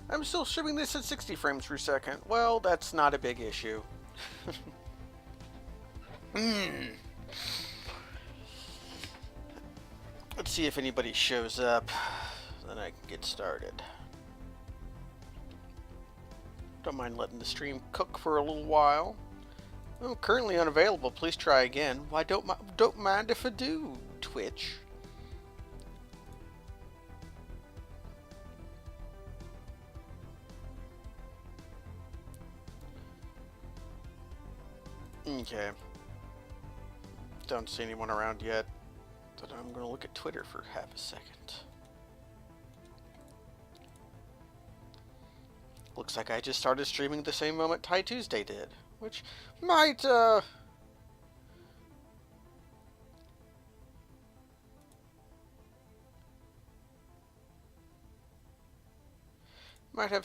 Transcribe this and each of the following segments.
I'm still streaming this at 60 frames per second. Well, that's not a big issue. Let's see if anybody shows up. Then I can get started. Don't mind letting the stream cook for a little while. I'm currently unavailable. Please try again. Why don't mind if I do, Twitch. Okay. Don't see anyone around yet. But I'm going to look at Twitter for half a second. Looks like I just started streaming the same moment Ty Tuesday did, which might have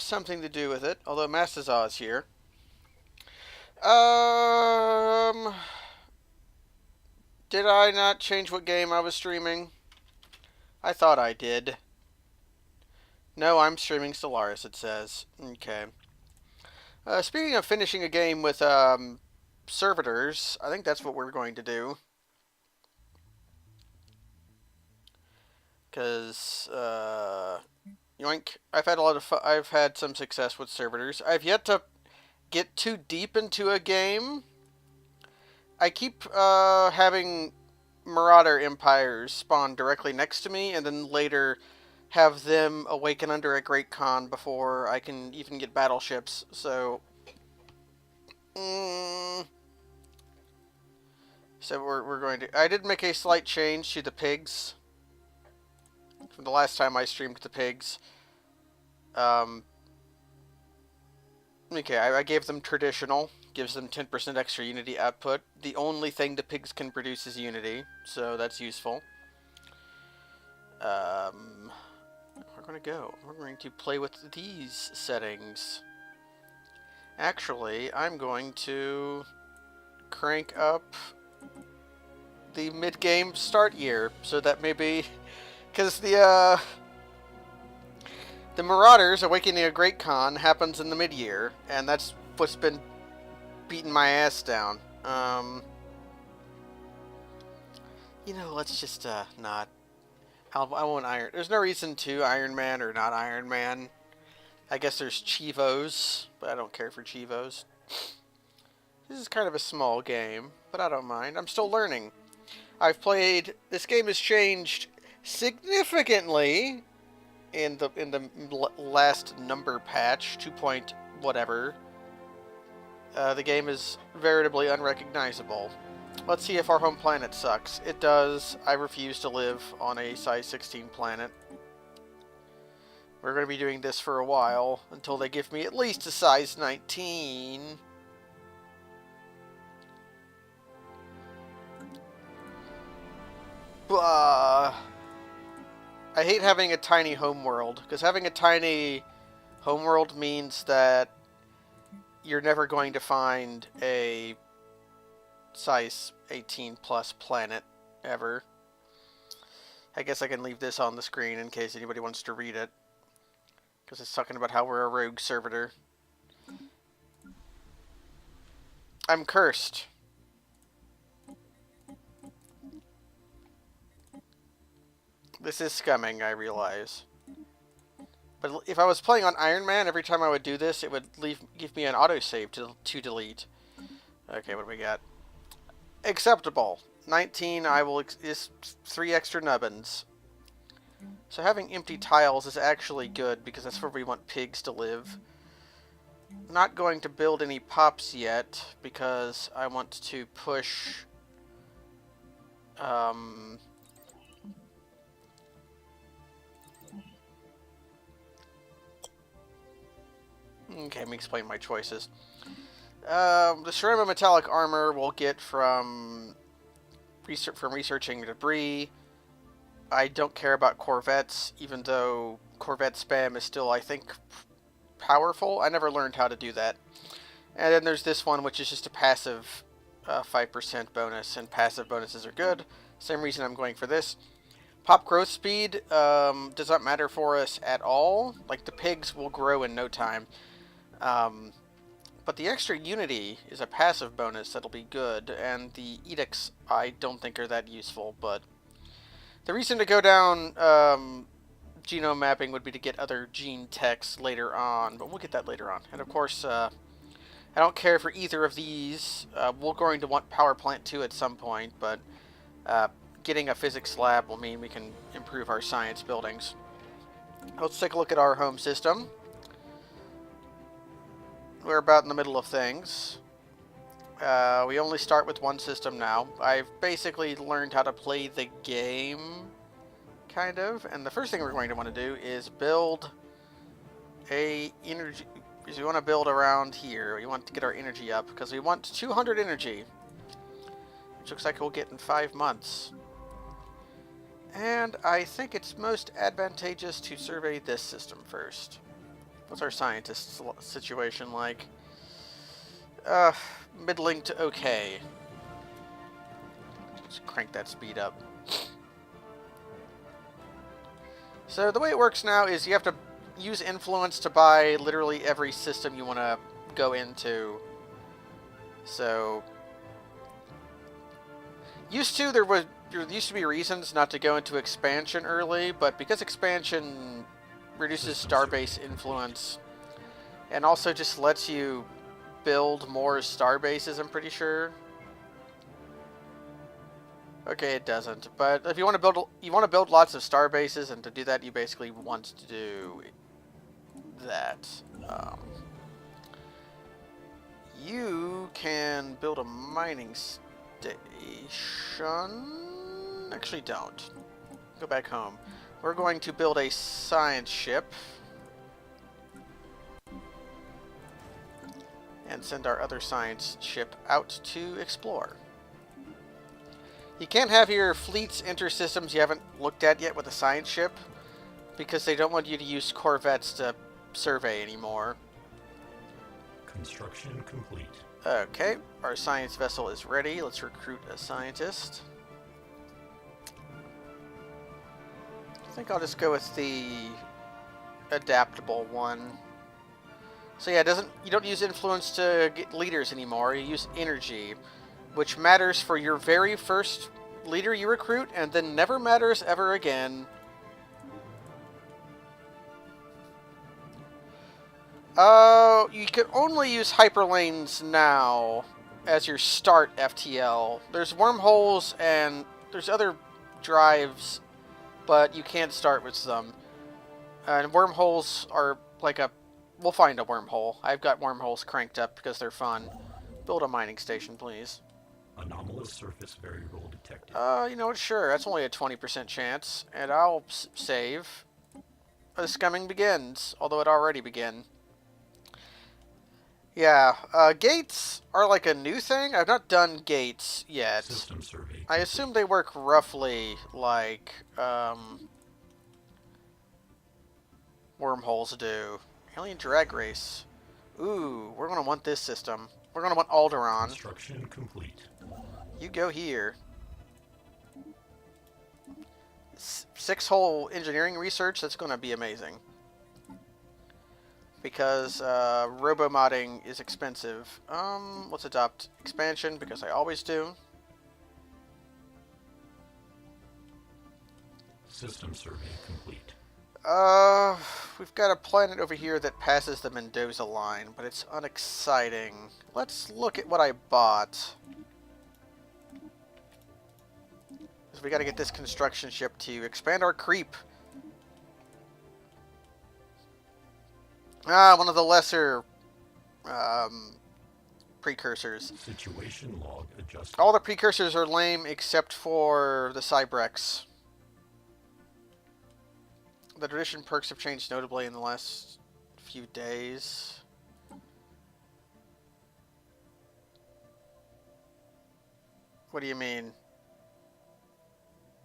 something to do with it, although Mastazaw's here. Did I not change what game I was streaming? I thought I did. No, I'm streaming Stellaris, it says. Okay. Speaking of finishing a game with servitors, I think that's what we're going to do. Because, yoink, I've had some success with servitors. I've yet to get too deep into a game. I keep having Marauder Empires spawn directly next to me, and then later have them awaken under a Great Khan before I can even get battleships, so... So we're going to... I did make a slight change to the pigs. From the last time I streamed the pigs. Okay, I gave them traditional. Gives them 10% extra unity output. The only thing the pigs can produce is unity, so that's useful. We're going to go. We're going to play with these settings. Actually, I'm going to crank up the mid-game start year, so that maybe... Because the Marauders Awakening a Great Khan happens in the mid-year, and that's what's been beating my ass down. You know, let's just not... I won't Iron... There's no reason to Iron Man or not Iron Man. I guess there's Chivos, but I don't care for Chivos. This is kind of a small game, but I don't mind. I'm still learning. I've played... This game has changed significantly in the last number patch, 2 point whatever. The game is veritably unrecognizable. Let's see if our home planet sucks. It does. I refuse to live on a size 16 planet. We're going to be doing this for a while, until they give me at least a size 19. I hate having a tiny homeworld, because having a tiny homeworld means that you're never going to find a size 18 plus planet ever. I guess I can leave this on the screen in case anybody wants to read it, because it's talking about how we're a rogue servitor. I'm cursed. This is scumming, I realize. But if I was playing on Iron Man, every time I would do this, it would give me an autosave to delete. Okay, what do we got? Acceptable. 19, is 3 extra nubbins. So having empty tiles is actually good, because that's where we want pigs to live. Not going to build any pops yet, because I want to push... Okay, let me explain my choices. The ceramic metallic armor we'll get from researching debris. I don't care about corvettes, even though corvette spam is still, I think, powerful. I never learned how to do that. And then there's this one, which is just a passive 5% bonus, and passive bonuses are good. Same reason I'm going for this. Pop growth speed does not matter for us at all. Like, the pigs will grow in no time. Um, but the extra unity is a passive bonus that'll be good, and the edicts I don't think are that useful, but the reason to go down genome mapping would be to get other gene techs later on, but we'll get that later on. And of course, I don't care for either of these. We're going to want Power Plant 2 at some point, but uh, getting a physics lab will mean we can improve our science buildings. Let's take a look at our home system. We're about in the middle of things. We only start with one system now. I've basically learned how to play the game, kind of. And the first thing we're going to want to do is build a energy. Because we want to build around here. We want to get our energy up because we want 200 energy, which looks like we'll get in 5 months. And I think it's most advantageous to survey this system first. What's our scientist situation like? Middling to okay. Let's crank that speed up. So the way it works now is you have to use influence to buy literally every system you want to go into. So there used to be reasons not to go into expansion early, but because expansion reduces starbase influence and also just lets you build more starbases, I'm pretty sure. Okay, it doesn't. But if you want to build lots of starbases, and to do that, you basically want to do that. You can build a mining station. Actually, don't. Go back home. We're going to build a science ship and send our other science ship out to explore. You can't have your fleets enter systems you haven't looked at yet with a science ship, because they don't want you to use corvettes to survey anymore. Construction complete. Okay, our science vessel is ready. Let's recruit a scientist. I think I'll just go with the adaptable one. So yeah, you don't use influence to get leaders anymore. You use energy, which matters for your very first leader you recruit, and then never matters ever again. You can only use hyperlanes now as your start FTL. There's wormholes and there's other drives, but you can't start with them. And wormholes are like we'll find a wormhole. I've got wormholes cranked up because they're fun. Build a mining station, please. Anomalous surface variable detected. You know what? Sure, that's only a 20% chance, and I'll save. The scumming begins, although it already began. Yeah, gates are like a new thing. I've not done gates yet. System survey. I assume they work roughly like wormholes do. Alien drag race. Ooh, we're gonna want this system. We're gonna want Alderaan. Construction complete. You go here. 6-hole engineering research. That's gonna be amazing. Because robo-modding is expensive. Let's adopt expansion, because I always do. System survey complete. We've got a planet over here that passes the Mendoza line, but it's unexciting. Let's look at what I bought. Because we gotta get this construction ship to expand our creep. One of the lesser precursors. Situation log adjusted. All the precursors are lame except for the Cybrex. The tradition perks have changed notably in the last few days. What do you mean?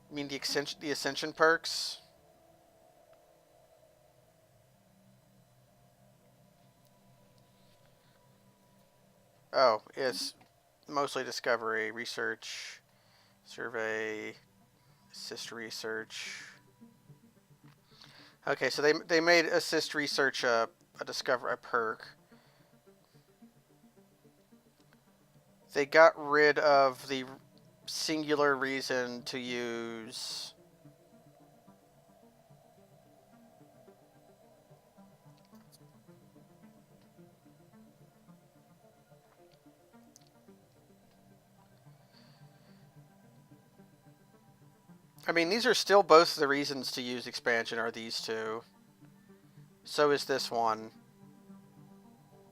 You mean the ascension perks? Oh, it's mostly discovery, research, survey, Assist research. Okay, so they made assist research a perk. They got rid of the singular reason to use. I mean, these are still both the reasons to use expansion are these two. So is this one.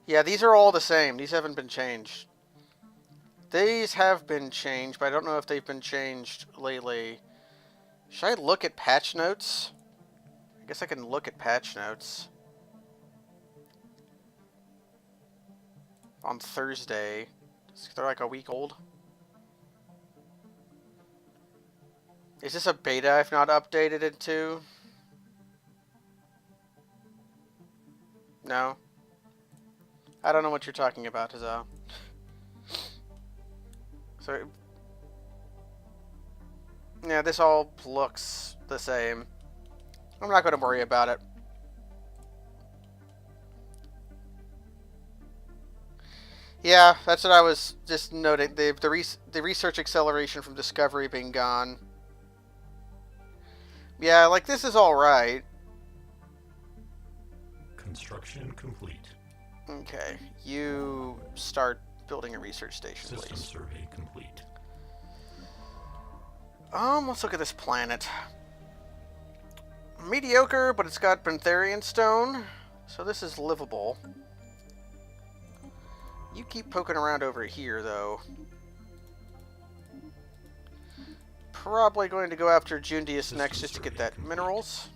Yeah, these are all the same. These haven't been changed. These have been changed, but I don't know if they've been changed lately. Should I look at patch notes? I guess I can look at patch notes. On Thursday. They're like a week old. Is this a beta I've not updated it to? No? I don't know what you're talking about, Hazel. So, yeah, this all looks the same. I'm not going to worry about it. Yeah, that's what I was just noting. The research acceleration from Discovery being gone. Yeah, like, this is alright. Construction complete. Okay, you start building a research station, System please. survey complete. Let's look at this planet. Mediocre, but it's got Bentherian stone, so this is livable. You keep poking around over here, though. Probably going to go after Jundius next just to get that minerals.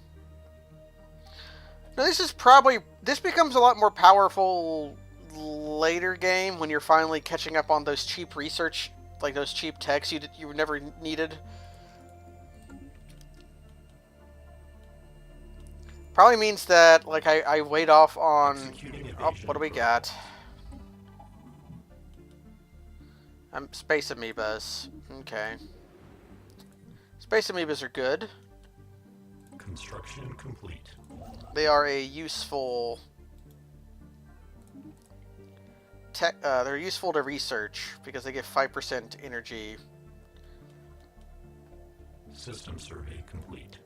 Now, this is probably... This becomes a lot more powerful later game when you're finally catching up on those cheap research, like those cheap techs you never needed. Probably means that, like, I wait off on... Oh, what do we got? Space amoebas. Okay. Space amoebas are good. Construction complete. They are a useful... they're useful to research because they give 5% energy. System survey complete.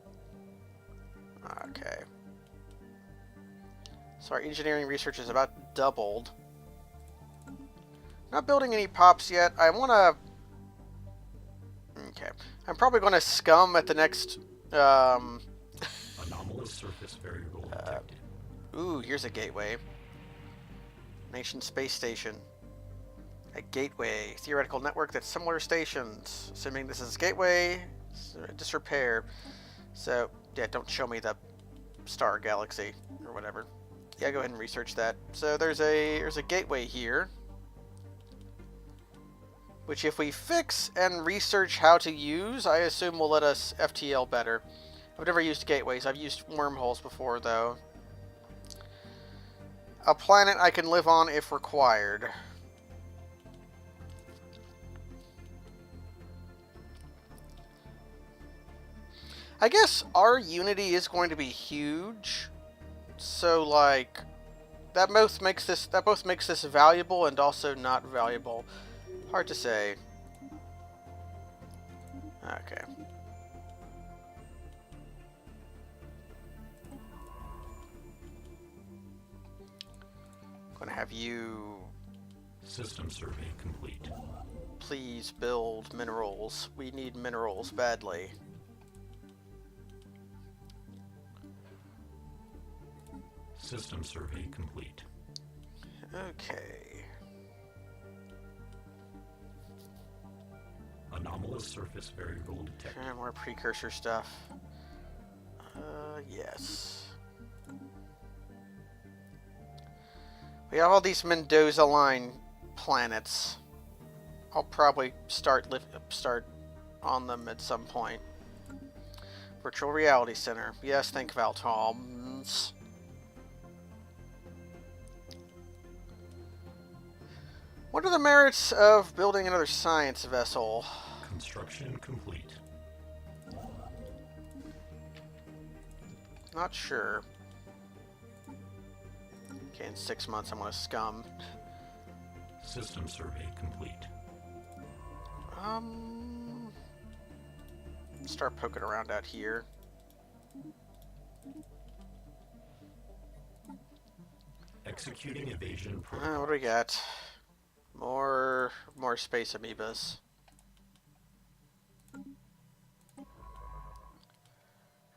Okay. So our engineering research is about doubled. Not building any pops yet. I want to... Okay. I'm probably going to scum at the next... Anomalous surface variable detected. Ooh, here's a gateway. Nation Space Station. A gateway. Theoretical network that's similar stations. Assuming this is a gateway, disrepair. So, yeah, don't show me the star galaxy or whatever. Yeah, go ahead and research that. So there's a gateway here, which if we fix and research how to use, I assume will let us FTL better. I've never used gateways. I've used wormholes before, though. A planet I can live on if required. I guess our Unity is going to be huge, so like that both makes this valuable and also not valuable. Hard to say. Okay. Gonna have you System survey complete. please build minerals. We need minerals badly. System survey complete. Okay. Anomalous surface variable detected. More precursor stuff. Yes. We have all these Mendoza line planets. I'll probably start on them at some point. Virtual Reality Center. Yes, thank Valtoms. What are the merits of building another science vessel? Construction complete. Not sure. Okay, in 6 months I'm gonna scum. System survey complete. Start poking around out here. Executing evasion protocol. What do we got? More space amoebas.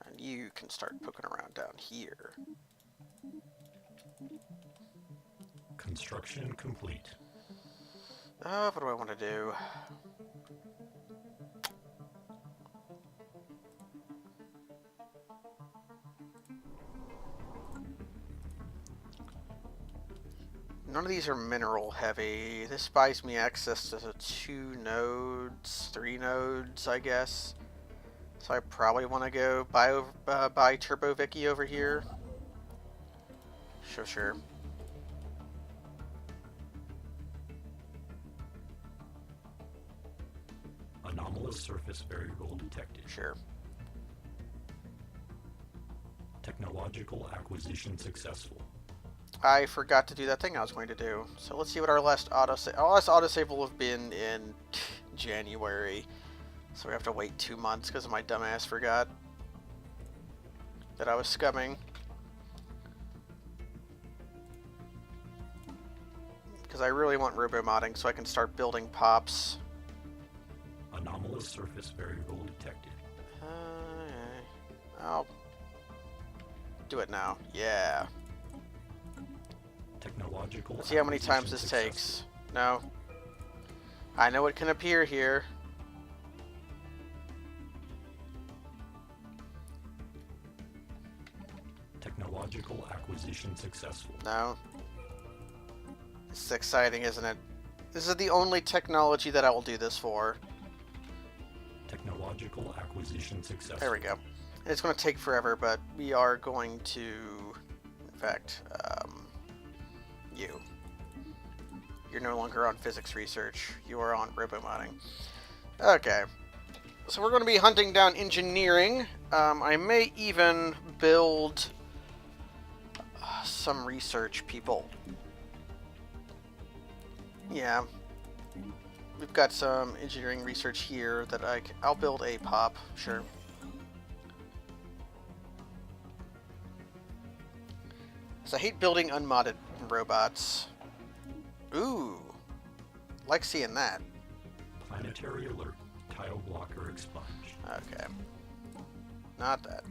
And you can start poking around down here. Construction complete. What do I want to do? None of these are mineral heavy. This buys me access to 2 nodes, 3 nodes, I guess. So I probably want to go buy Turbo Vicky over here. Sure. Anomalous surface variable detected. Sure. Technological acquisition successful. I forgot to do that thing I was going to do. So let's see what our last autosave... Our last autosave will have been in January. So we have to wait 2 months because my dumbass forgot that I was scumming. Because I really want robo-modding so I can start building pops. Anomalous surface variable detected. I'll do it now. Yeah. Technological. Let's see how many times this takes. No. I know it can appear here. Technological acquisition successful. No. This is exciting, isn't it? This is the only technology that I will do this for. Technological acquisition successful. There we go. And it's going to take forever, but we are going to, in fact, you. You're no longer on physics research. You are on robomodding. Okay. So we're going to be hunting down engineering. I may even build some research people. Yeah. We've got some engineering research here that I'll build a pop, sure. So I hate building unmodded robots. Ooh. Like seeing that. Planetary alert. Tile blocker expunged. Okay. Not that.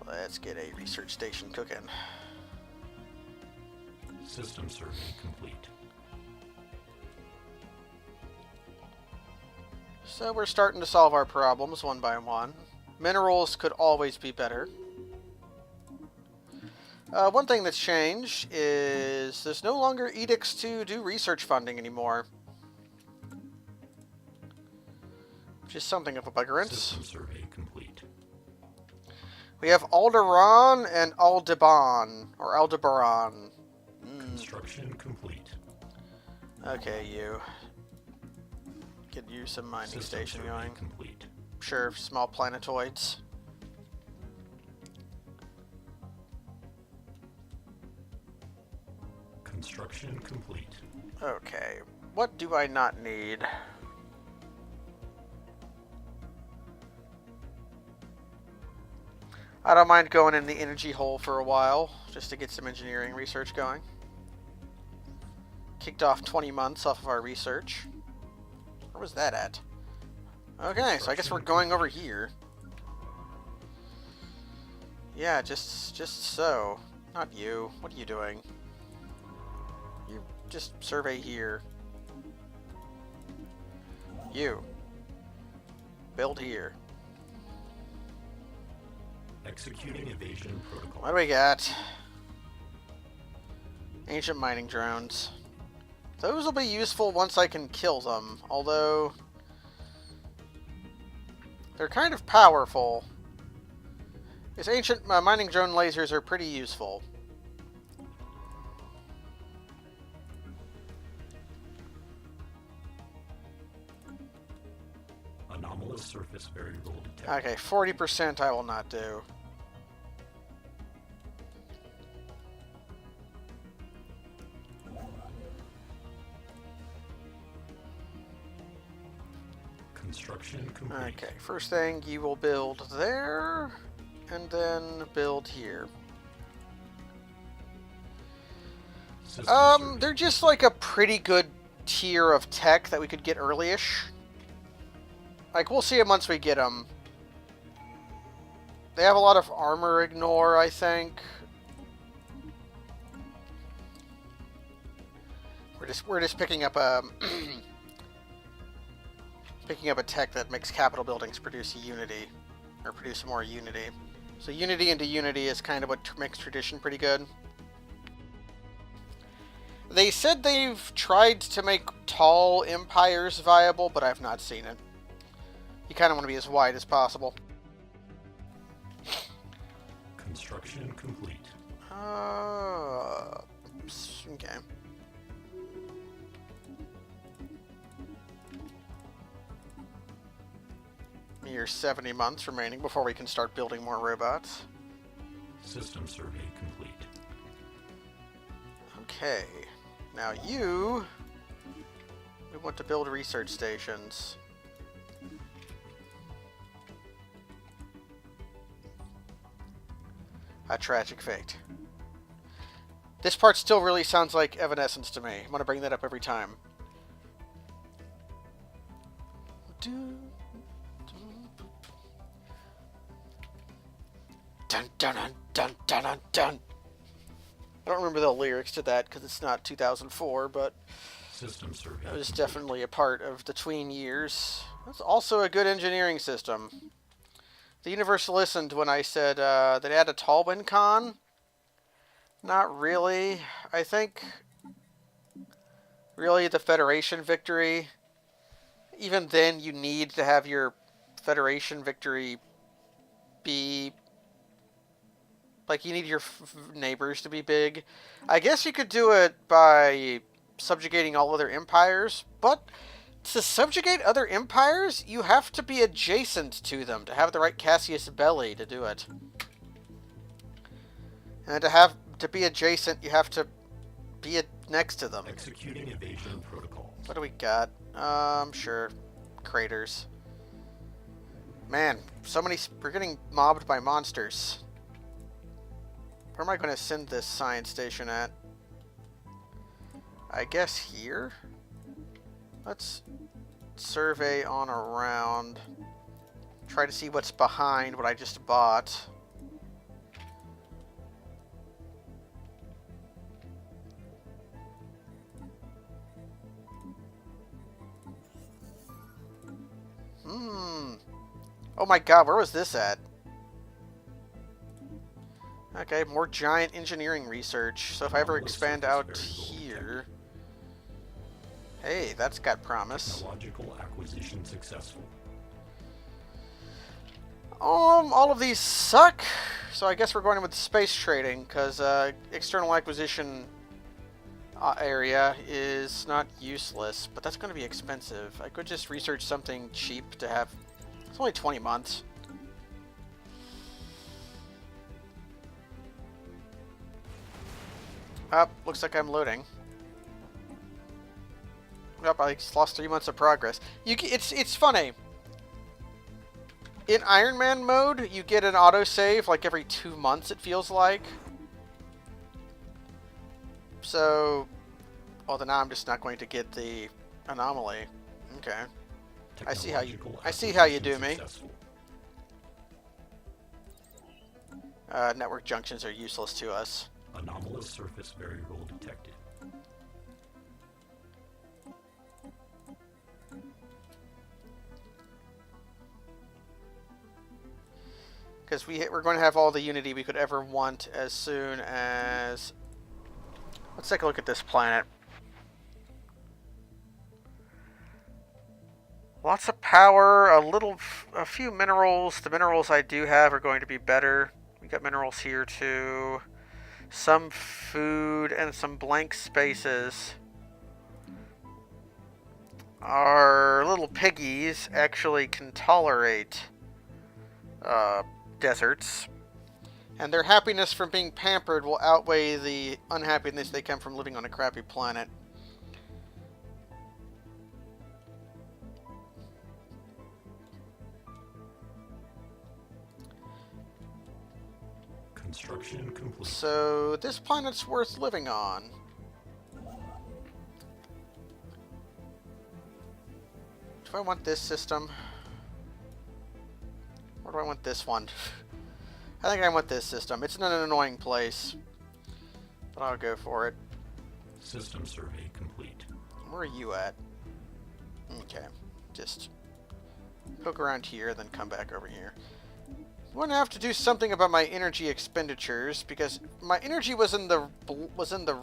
Let's get a research station cooking. System survey complete. So we're starting to solve our problems one by one. Minerals could always be better. One thing that's changed is there's no longer edicts to do research funding anymore. Which is something of a buggerance. System survey complete. We have Alderon and Aldebaran. Or Aldebaran. Construction complete. Okay, you. Get you some mining System station survey going. complete. Sure, small planetoids. Construction complete. Okay, what do I not need? I don't mind going in the energy hole for a while, just to get some engineering research going. Kicked off 20 months off of our research. Where was that at? Okay, so I guess we're going over here. Yeah, just so. Not you. What are you doing? You just survey here. You. Build here. Executing evasion protocol. What do we got? Ancient mining drones. Those will be useful once I can kill them, although they're kind of powerful. These ancient mining drone lasers are pretty useful. Anomalous Anomalous surface variable detected. Okay, 40% I will not do. Construction complete. Okay, first thing you will build there, and then build here. System survey. They're just like a pretty good tier of tech that we could get early-ish. Like, we'll see them once we get them. They have a lot of armor ignore, I think. We're just picking up a picking up a tech that makes capital buildings produce unity, or produce more unity. So unity into unity is kind of what makes tradition pretty good. They said they've tried to make tall empires viable, but I've not seen it. You kind of want to be as wide as possible. Construction complete. Okay. Mere 70 months remaining before we can start building more robots. System survey complete. Okay. Now we want to build research stations. A tragic fate. This part still really sounds like Evanescence to me. I'm going to bring that up every time. Dun, dun, dun, dun, dun, dun, dun. I don't remember the lyrics to that because it's not 2004, but System survey. it was complete. definitely a part of the tween years. That's also a good engineering system. The universe listened when I said they had a Talwyn Con. Not really. I think really the Federation victory. Even then, you need to have your Federation victory be like you need your neighbors to be big. I guess you could do it by subjugating all other empires, but to subjugate other empires, you have to be adjacent to them to have the right Cassius Belli to do it. And to be adjacent, you have to be next to them. Executing evasion protocol. What do we got? Sure. Craters. Man, we're getting mobbed by monsters. Where am I going to send this science station at? I guess here? Let's survey on around. Try to see what's behind what I just bought. Oh my god, where was this at? Okay, more giant engineering research. So if I ever expand out here... Hey, that's got promise. Technological acquisition successful. All of these suck. So I guess we're going with space trading, because external acquisition area is not useless, but that's going to be expensive. I could just research something cheap to have. It's only 20 months. Looks like I'm loading. Yep, I lost 3 months of progress. It's funny. In Iron Man mode, you get an autosave like every 2 months, it feels like. So, well, then now I'm just not going to get the anomaly. Okay. I see how you do me. Successful. Network junctions are useless to us. Anomalous surface variable detected. Because we're going to have all the unity we could ever want as soon as... Let's take a look at this planet. Lots of power, a few minerals. The minerals I do have are going to be better. We got minerals here too. Some food and some blank spaces. our little piggies actually can tolerate deserts, and their happiness from being pampered will outweigh the unhappiness they come from living on a crappy planet. Construction complete. So this planet's worth living on. Do I want this system? Or do I want this one? I think I want this system. It's in an annoying place, but I'll go for it. System survey complete. Where are you at? Okay, just poke around here, then come back over here. I'm going to have to do something about my energy expenditures, because my energy was in the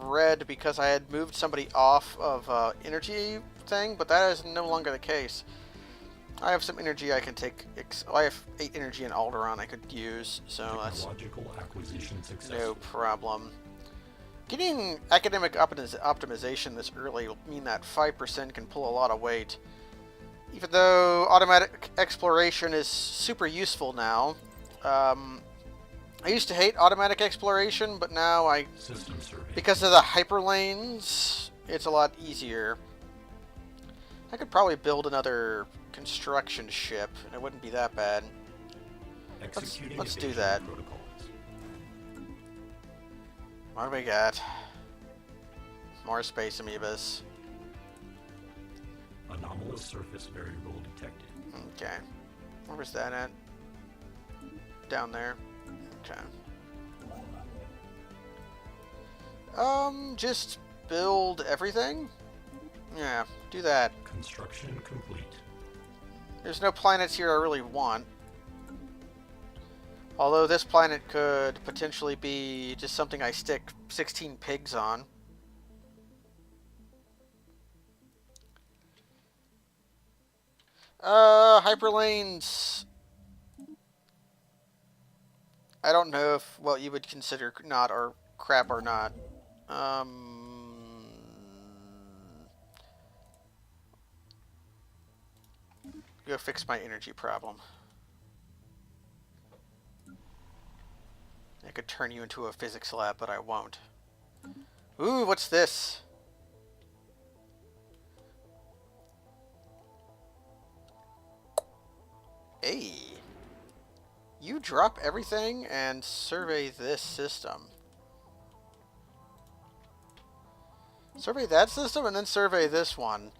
red because I had moved somebody off of energy thing, but that is no longer the case. I have some energy I can take. I have 8 energy in Alderaan I could use, so that's Technological acquisition successful. no problem. Getting academic optimization this early will mean that 5% can pull a lot of weight. Even though automatic exploration is super useful now. I used to hate automatic exploration, but now System survey. because of the hyperlanes, it's a lot easier. I could probably build another construction ship, and it wouldn't be that bad. Executing let's do evasion that. protocols. What do we got? More space amoebas. Anomalous surface variable detected. Okay. Where was that at? Down there. Okay. Just build everything? Yeah, do that. Construction complete. There's no planets here I really want. Although this planet could potentially be just something I stick 16 pigs on. Hyperlanes. I don't know if what you would consider not or crap or not. Go fix my energy problem. I could turn you into a physics lab, but I won't. Ooh, what's this? Hey. You drop everything and survey this system. Survey that system and then survey this one.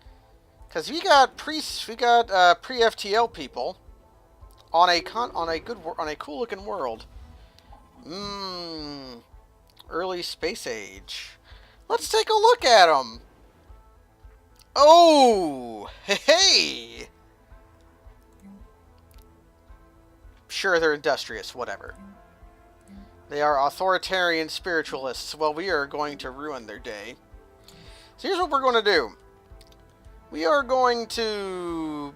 Because we got pre-FTL people on a cool looking world. Early space age. Let's take a look at them. Oh, hey. Sure, they're industrious, whatever. They are authoritarian spiritualists. Well, we are going to ruin their day. So here's what we're going to do. We are going to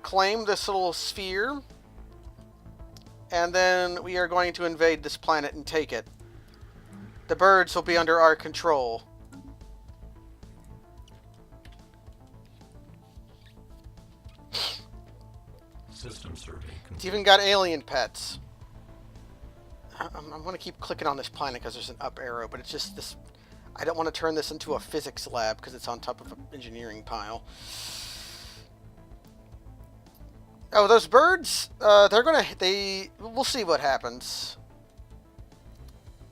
claim this little sphere, and then we are going to invade this planet and take it. The birds will be under our control. System survey It's complete. even got alien pets. I'm going to keep clicking on this planet because there's an up arrow, but it's just this. I don't want to turn this into a physics lab because it's on top of an engineering pile. Oh, those birds, we'll see what happens.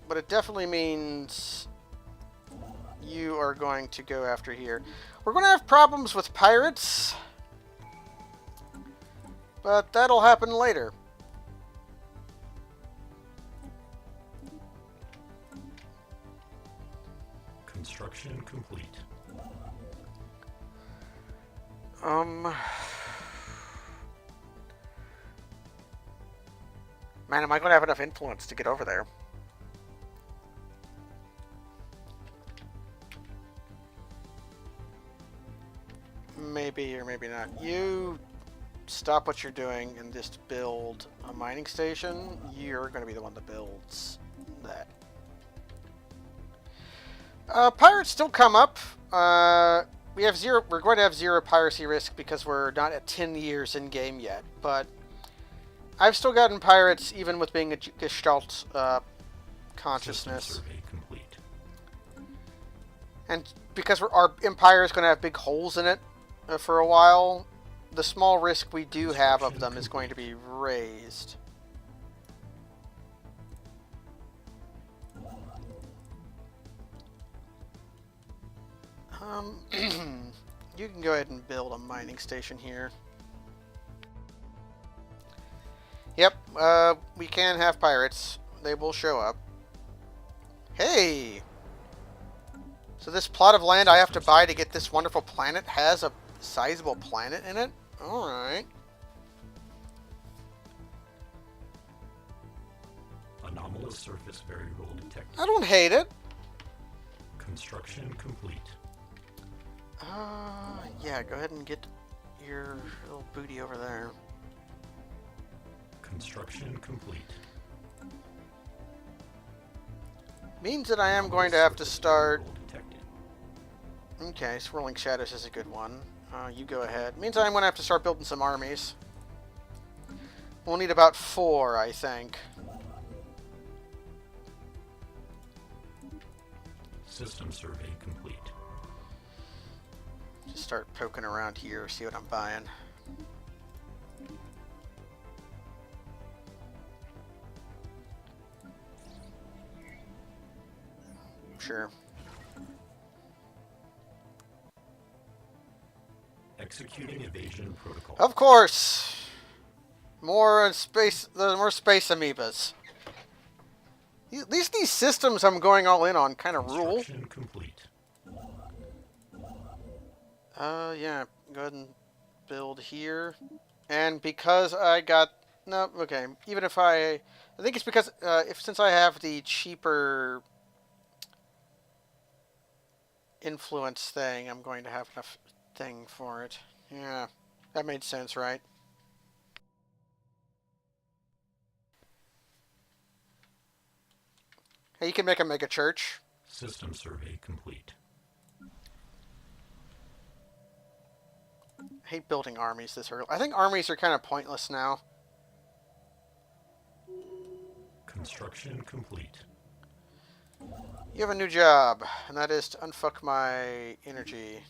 But it definitely means you are going to go after here. We're going to have problems with pirates, but that'll happen later. Construction complete. Man, am I going to have enough influence to get over there? Maybe or maybe not. You stop what you're doing and just build a mining station. You're going to be the one that builds that. Pirates still come up. we have zero. We're going to have zero piracy risk because we're not at 10 years in game yet. But I've still gotten pirates even with being a Gestalt consciousness. System survey complete. And because our empire is going to have big holes in it for a while, the small risk we do have of them is going to be raised. You can go ahead and build a mining station here. Yep, we can have pirates. They will show up. Hey! So this plot of land I have to buy to get this wonderful planet has a sizable planet in it? Alright. Anomalous surface variable detected. I don't hate it. Construction complete. Yeah, go ahead and get your little booty over there. Construction complete. Means that I am going to have to Surface start... variable detected. Okay, Swirling Shadows is a good one. You go ahead. Means I'm going to have to start building some armies. We'll need about 4, I think. System survey complete. Just start poking around here, see what I'm buying. Sure. Executing evasion protocol. Of course! More space amoebas. At least these systems I'm going all in on kind of rule. Construction complete. Yeah, go ahead and build here. And because I got... No, okay. Even if I think it's because, since I have the cheaper influence thing, I'm going to have enough thing for it. Yeah, that made sense, right? Hey, you can make a mega church. System survey complete. I hate building armies this early. I think armies are kind of pointless now. Construction complete. You have a new job, and that is to unfuck my energy.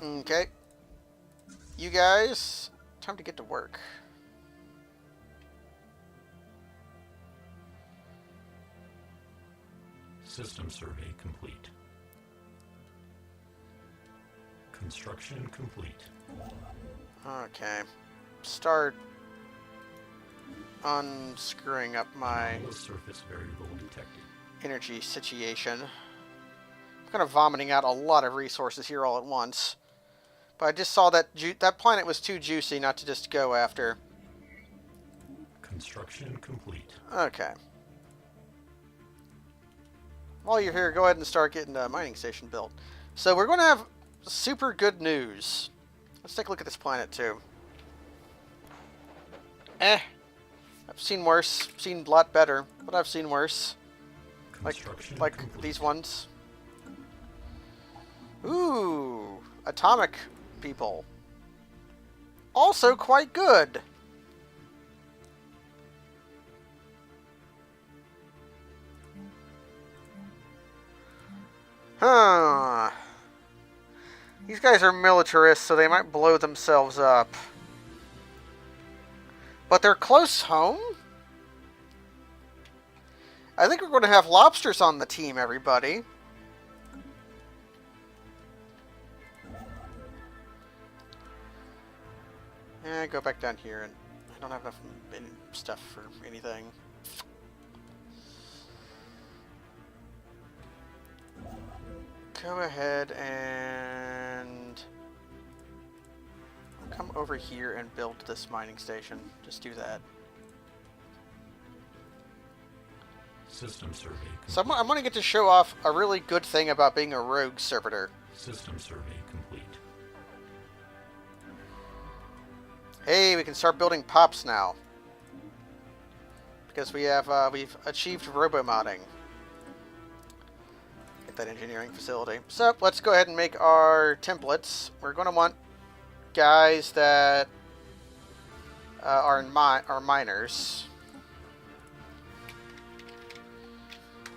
Okay. You guys, time to get to work. System survey complete. Construction complete. Okay. Start unscrewing up my Anomalous surface variable detected. energy situation. I'm kind of vomiting out a lot of resources here all at once. But I just saw that that planet was too juicy not to just go after. Construction complete. Okay. While you're here, go ahead and start getting a mining station built. So we're going to have super good news. Let's take a look at this planet too. I've seen worse, seen a lot better, but I've seen worse. Construction Like complete. these ones. Ooh, atomic people. Also quite good. Huh. These guys are militarists, so they might blow themselves up. But they're close home? I think we're going to have lobsters on the team, everybody. Yeah, go back down here, and I don't have enough stuff for anything. Go ahead and come over here and build this mining station. Just do that. System survey complete. So I'm going to get to show off a really good thing about being a rogue servitor. System survey complete. Hey, we can start building pops now. because we've achieved robo-modding. Get that engineering facility. So let's go ahead and make our templates. We're going to want guys that are miners.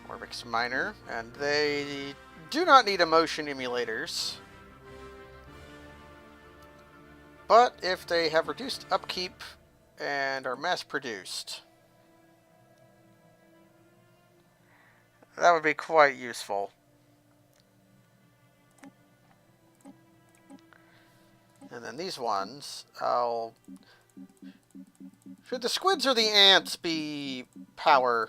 Orbix miner, and they do not need emotion emulators. But if they have reduced upkeep and are mass-produced, that would be quite useful. And then these ones, should the squids or the ants be power?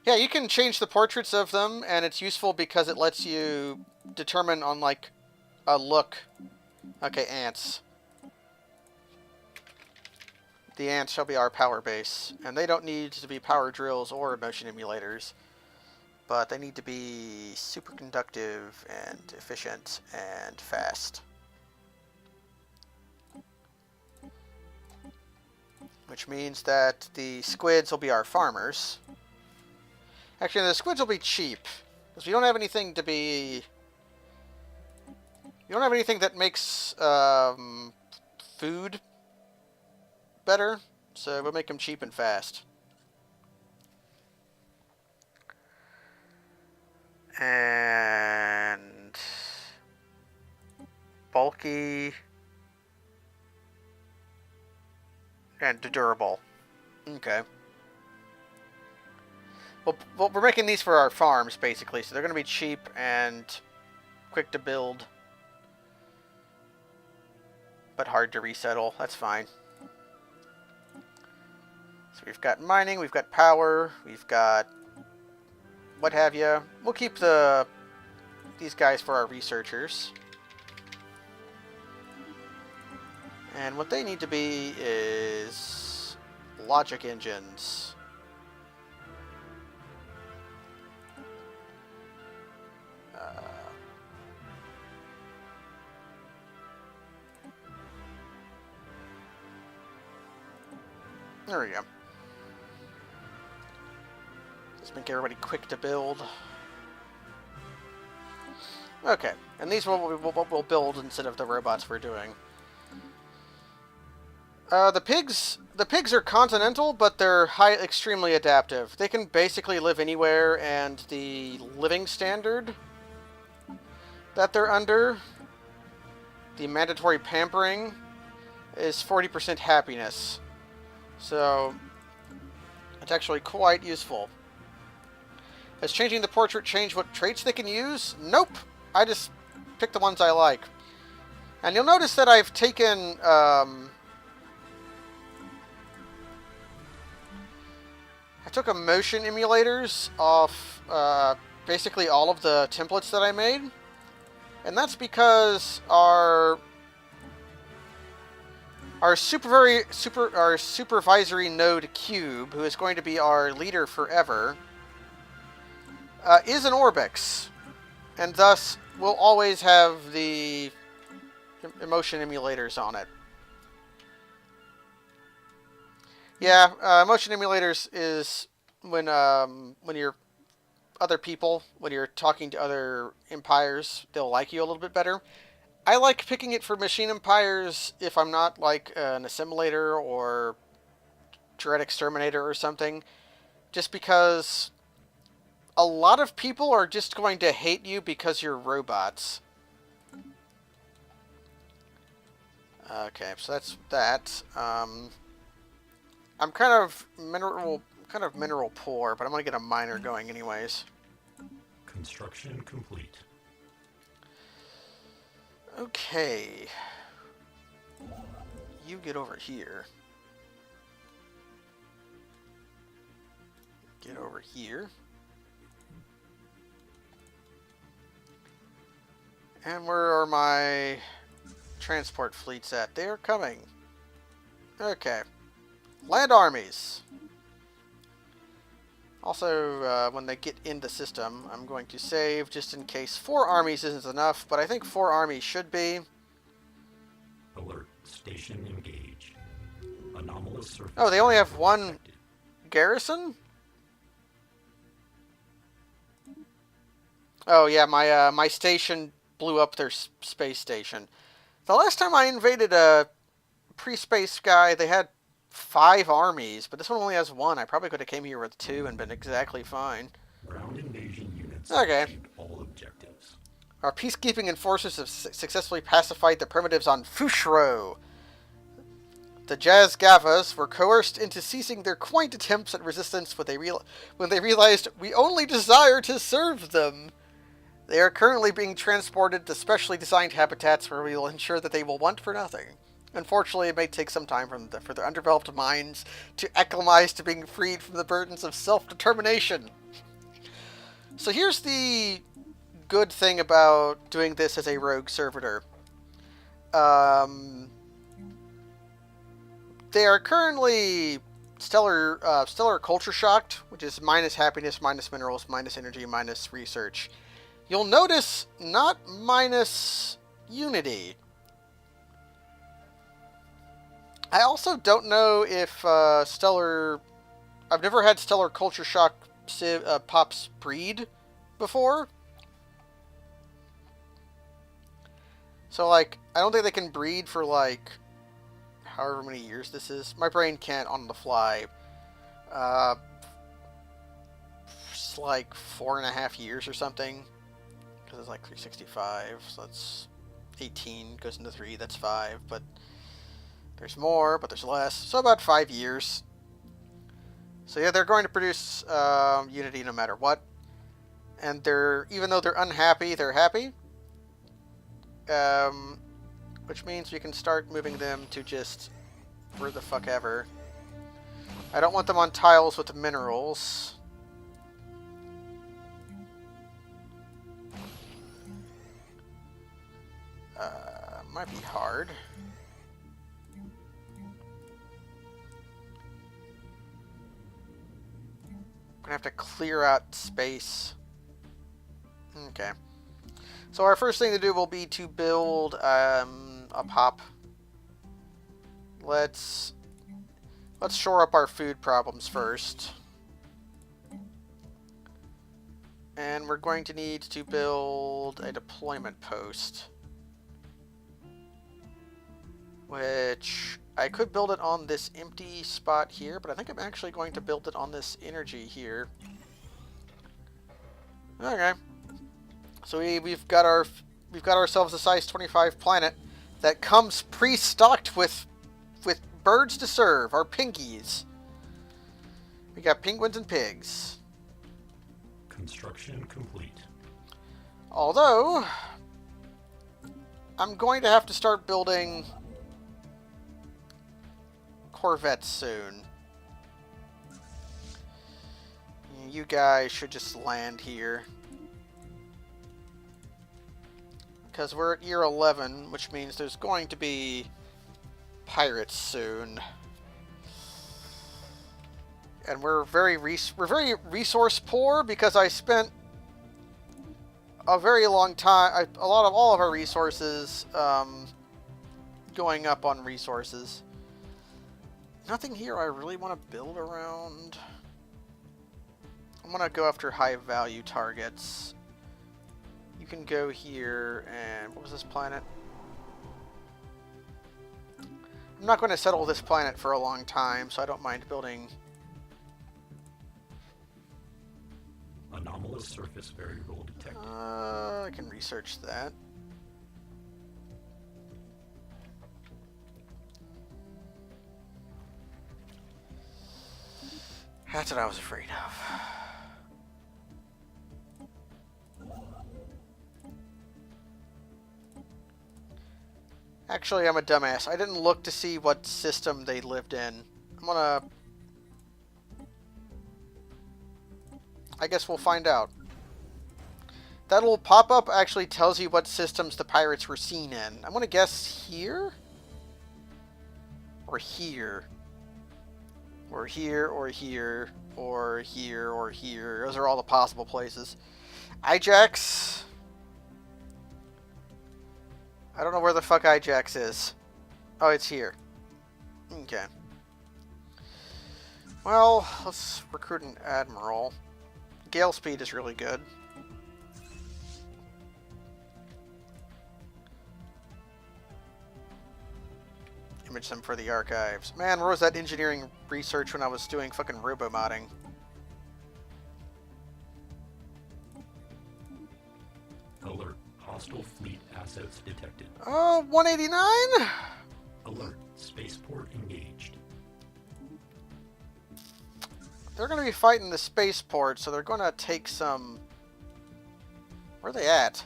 Yeah, you can change the portraits of them, and it's useful because it lets you determine on, like, a look. Okay, ants. The ants shall be our power base, and they don't need to be power drills or emotion emulators, but they need to be superconductive and efficient and fast. Which means that the squids will be our farmers. Actually, the squids will be cheap, because we don't have anything to be... You don't have anything that makes food better, so we'll make them cheap and fast. And... bulky... and durable. Okay. Well, we're making these for our farms, basically, so they're going to be cheap and quick to build, but hard to resettle. That's fine. So we've got mining, we've got power, we've got what have you. We'll keep these guys for our researchers. And what they need to be is logic engines. There we go. Let's make everybody quick to build. Okay, and these we'll build instead of the robots we're doing. The pigs are continental, but they're extremely adaptive. They can basically live anywhere, and the living standard that they're under, the mandatory pampering, is 40% happiness. So, it's actually quite useful. Has changing the portrait changed what traits they can use? Nope! I just picked the ones I like. And you'll notice that I've taken, I took emotion emulators off, basically all of the templates that I made. And that's because our supervisory node Cube, who is going to be our leader forever, is an Orbix, and thus will always have the emotion emulators on it. Yeah, emotion emulators is when you're other people, when you're talking to other empires, they'll like you a little bit better. I like picking it for machine empires if I'm not like an assimilator or dread exterminator or something, just because a lot of people are just going to hate you because you're robots. Okay, so that's that. I'm kind of mineral poor, but I'm gonna get a miner going anyways. Construction complete. Okay. You get over here. Get over here. And where are my transport fleets at? They are coming. Okay. Land armies. Also, when they get in the system, I'm going to save just in case 4 armies isn't enough, but I think 4 armies should be. Station engaged. Anomalous surface. Oh, they only have one detected. garrison? Oh yeah, my station blew up their space station. The last time I invaded a pre-space guy, they had 5 armies, but this one only has 1. I probably could have came here with 2 and been exactly fine. Ground invasion units Okay. achieved all objectives. Our peacekeeping enforcers have successfully pacified the primitives on Fushro. The Jazgavas were coerced into ceasing their quaint attempts at resistance when they realized we only desire to serve them. They are currently being transported to specially designed habitats where we will ensure that they will want for nothing. Unfortunately, it may take some time for their undeveloped minds to acclimatize to being freed from the burdens of self-determination. So here's the good thing about doing this as a rogue servitor. They are currently stellar culture shocked, which is minus happiness, minus minerals, minus energy, minus research. You'll notice not minus unity. I also don't know if stellar... I've never had stellar culture shock pops breed before. So, like, I don't think they can breed for, like, however many years this is. My brain can't on the fly. It's like 4.5 years or something. Because it's like 365, so that's 18, goes into 3, that's 5, but there's more, but there's less, so about 5 years. So yeah, they're going to produce Unity no matter what, and even though they're unhappy, they're happy, which means we can start moving them to just where the fuck ever. I don't want them on tiles with the minerals. Might be hard. Gonna have to clear out space. Okay. So our first thing to do will be to build a pop. Let's shore up our food problems first. And we're going to need to build a deployment post. Which, I could build it on this empty spot here, but I think I'm actually going to build it on this energy here. Okay. So we've got ourselves a size 25 planet that comes pre-stocked with birds to serve, our pinkies. We got penguins and pigs. Construction complete. Although, I'm going to have to start building Corvettes soon. You guys should just land here. Because we're at year 11, which means there's going to be pirates soon. And we're very resource poor because I spent a very long time, all of our resources going up on resources. Nothing here I really want to build around. I'm going to go after high value targets. You can go here and... what was this planet? I'm not going to settle this planet for a long time, so I don't mind building... Anomalous surface variable detected. I can research that. That's what I was afraid of. Actually, I'm a dumbass. I didn't look to see what system they lived in. I guess we'll find out. That little pop-up actually tells you what systems the pirates were seen in. I'm gonna guess here? Or here. Or here, or here, or here, or here. Those are all the possible places. Ajax. I don't know where the fuck Ajax is. Oh, it's here. Okay. Well, let's recruit an admiral. Gale speed is really good. Image them for the archives. Man, where was that engineering research when I was doing fucking robo-modding? Alert. Hostile fleet assets detected. 189? Alert. Spaceport engaged. They're going to be fighting the spaceport, so they're going to take some... Where are they at?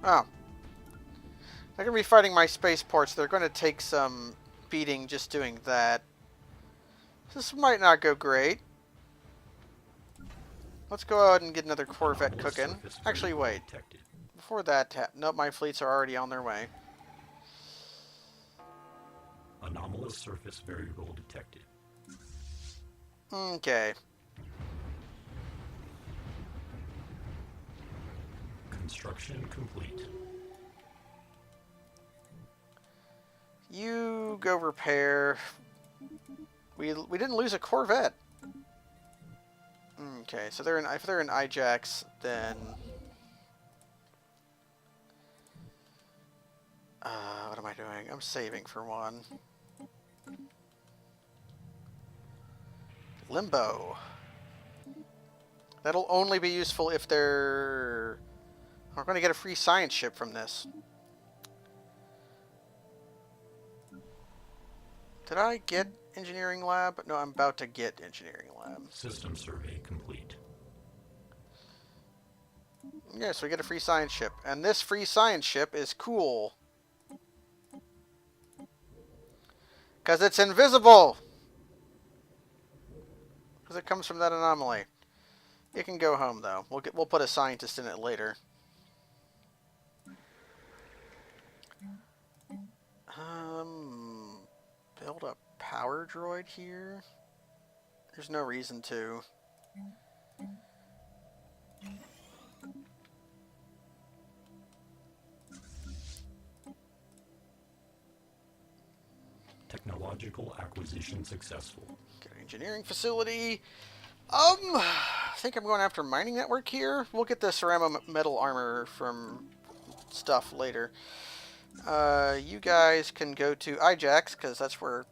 Oh. They're going to be fighting my spaceports. They're going to take some beating just doing that. This might not go great. Let's go ahead and get another Corvette Anomalous cooking. surface Actually, variable wait. detected. Before that... Nope, my fleets are already on their way. Anomalous surface variable detected. Okay. Construction complete. You go repair. We didn't lose a Corvette. Okay, so if they're in Ijax, then what am I doing? I'm saving for one. Limbo. That'll only be useful if they're... We're going to get a free science ship from this. Did I get engineering lab? No, I'm about to get engineering lab. System survey complete. Yeah, so we get a free science ship. And this free science ship is cool. Because it's invisible! Because it comes from that anomaly. It can go home, though. We'll put a scientist in it later. Build a power droid here? There's no reason to. Technological acquisition successful. Get an engineering facility. I think I'm going after mining network here. We'll get the ceramo metal armor from stuff later. You guys can go to Ijax, because that's where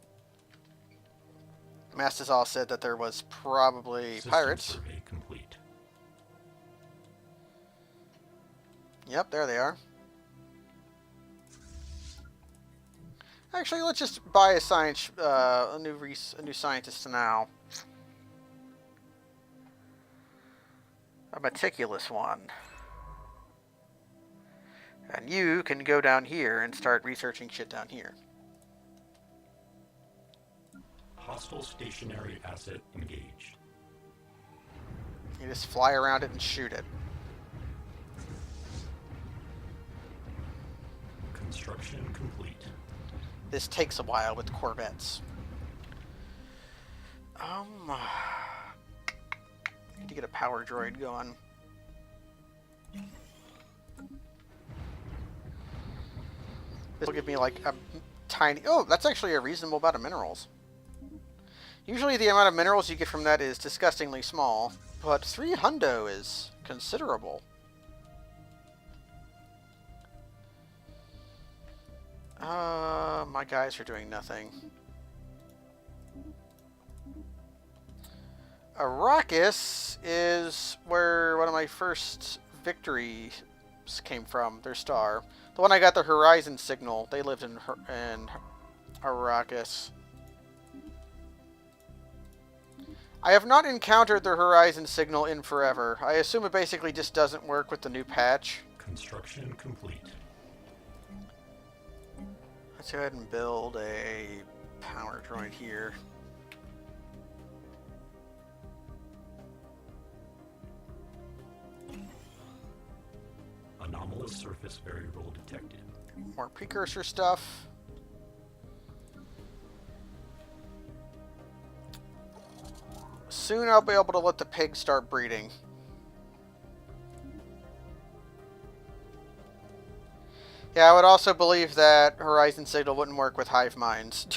Mastazal said that there was probably System pirates. survey complete. Yep, there they are. Actually, let's just buy a science, a new scientist now. A meticulous one. And you can go down here and start researching shit down here. Hostile stationary asset engaged. You just fly around it and shoot it. Construction complete. This takes a while with Corvettes. Need to get a power droid going. This will give me like a tiny... Oh, that's actually a reasonable amount of minerals. Usually the amount of minerals you get from that is disgustingly small, but 3 hundo is considerable. My guys are doing nothing. Arrakis is where one of my first victories came from, their star. The one I got the Horizon signal, they lived in Arrakis. I have not encountered the Horizon signal in forever. I assume it basically just doesn't work with the new patch. Construction complete. Let's go ahead and build a power droid here. Anomalous surface variable detected. More precursor stuff. Soon I'll be able to let the pigs start breeding. Yeah, I would also believe that Horizon Signal wouldn't work with hive minds.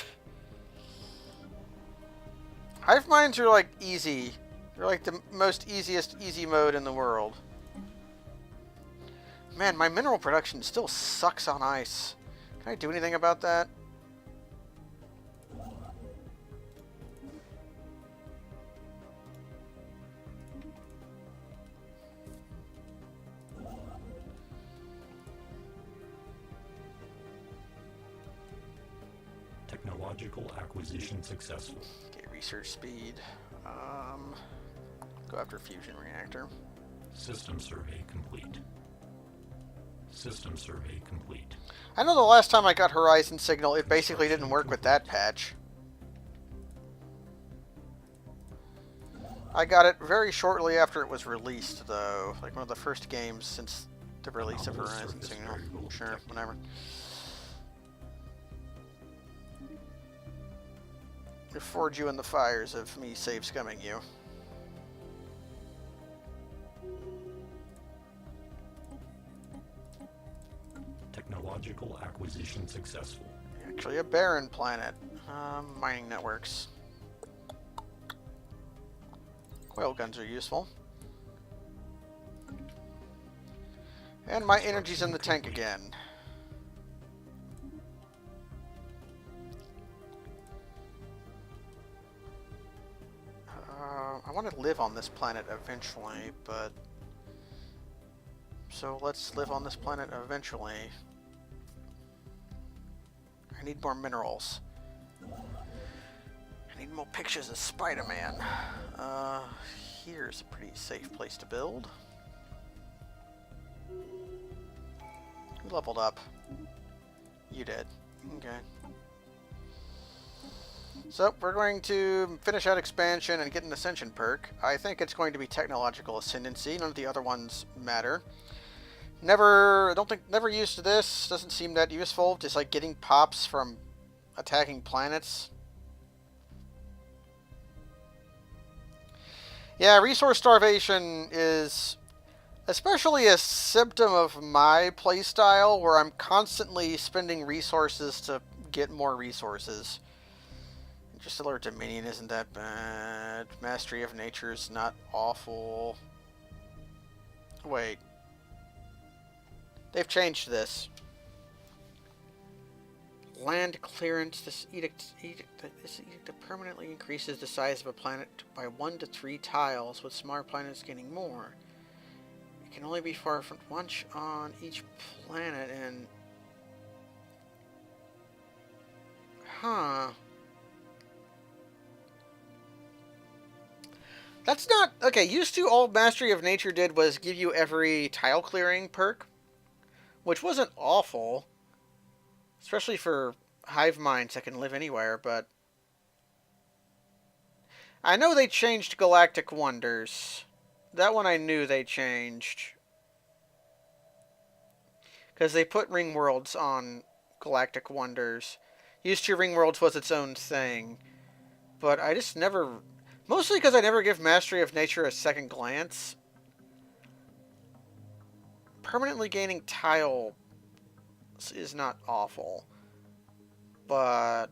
Hive minds are like easy. They're like the most easiest easy mode in the world. Man, my mineral production still sucks on ice. Can I do anything about that? Technological acquisition successful. Okay, research speed. Go after fusion reactor. System survey complete. System survey complete. I know the last time I got Horizon Signal, it basically didn't work with that patch. I got it very shortly after it was released, though. Like one of the first games since the release of Horizon Signal. Sure, whatever. To forge you in the fires of me save scumming you. Technological acquisition successful. Actually, a barren planet. Mining networks. Coil guns are useful. And my energy's in the tank again. I want to live on this planet eventually, but... So let's live on this planet eventually. I need more minerals. I need more pictures of Spider-Man. Here's a pretty safe place to build. Who leveled up? You did. Okay. So, we're going to finish out expansion and get an ascension perk. I think it's going to be technological ascendancy. None of the other ones matter. Never used this. Doesn't seem that useful. Just like getting pops from attacking planets. Yeah, resource starvation is especially a symptom of my playstyle, where I'm constantly spending resources to get more resources. Interstellar Dominion isn't that bad. Mastery of Nature is not awful. Wait. They've changed this. Land clearance. This edict permanently increases the size of a planet by 1 to 3 tiles, with smaller planets gaining more. It can only be far from once on each planet and... Huh. That's not... Okay, used to all Mastery of Nature did was give you every tile clearing perk, which wasn't awful. Especially for hive minds that can live anywhere, but... I know they changed Galactic Wonders. That one I knew they changed. Because they put Ring Worlds on Galactic Wonders. Used to Ring Worlds was its own thing. But I just never... Mostly because I never give Mastery of Nature a second glance. Permanently gaining tile is not awful. But...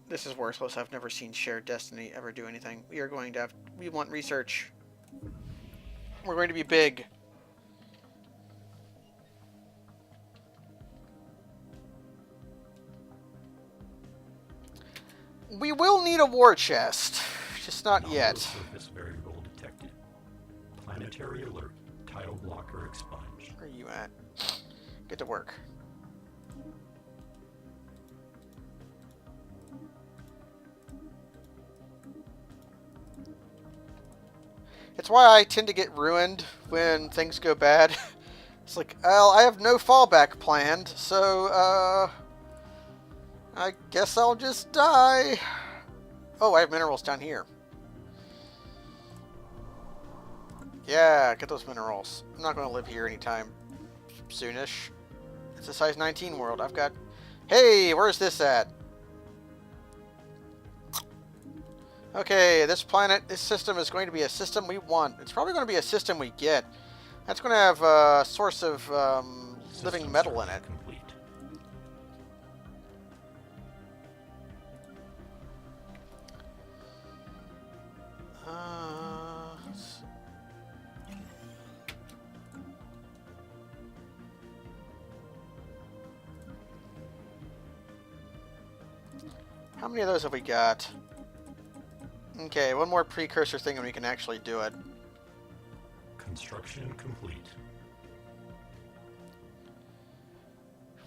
This is worthless. I've never seen Shared Destiny ever do anything. We are going to have... We want research. We're going to be big. We will need a war chest. Just not yet. Surface variable detected. Planetary alert. Tile blocker expunged. Where are you at? Get to work. It's why I tend to get ruined when things go bad. It's like, well, I have no fallback planned, so, I guess I'll just die. Oh, I have minerals down here. Yeah, get those minerals. I'm not going to live here anytime soonish. It's a size 19 world. I've got... Hey, where's this at? Okay, this planet, this system is going to be a system we want. It's probably going to be a system we get. That's going to have a source of living System metal in search it. complete. Let's- How many of those have we got? Okay, one more precursor thing and we can actually do it. Construction complete.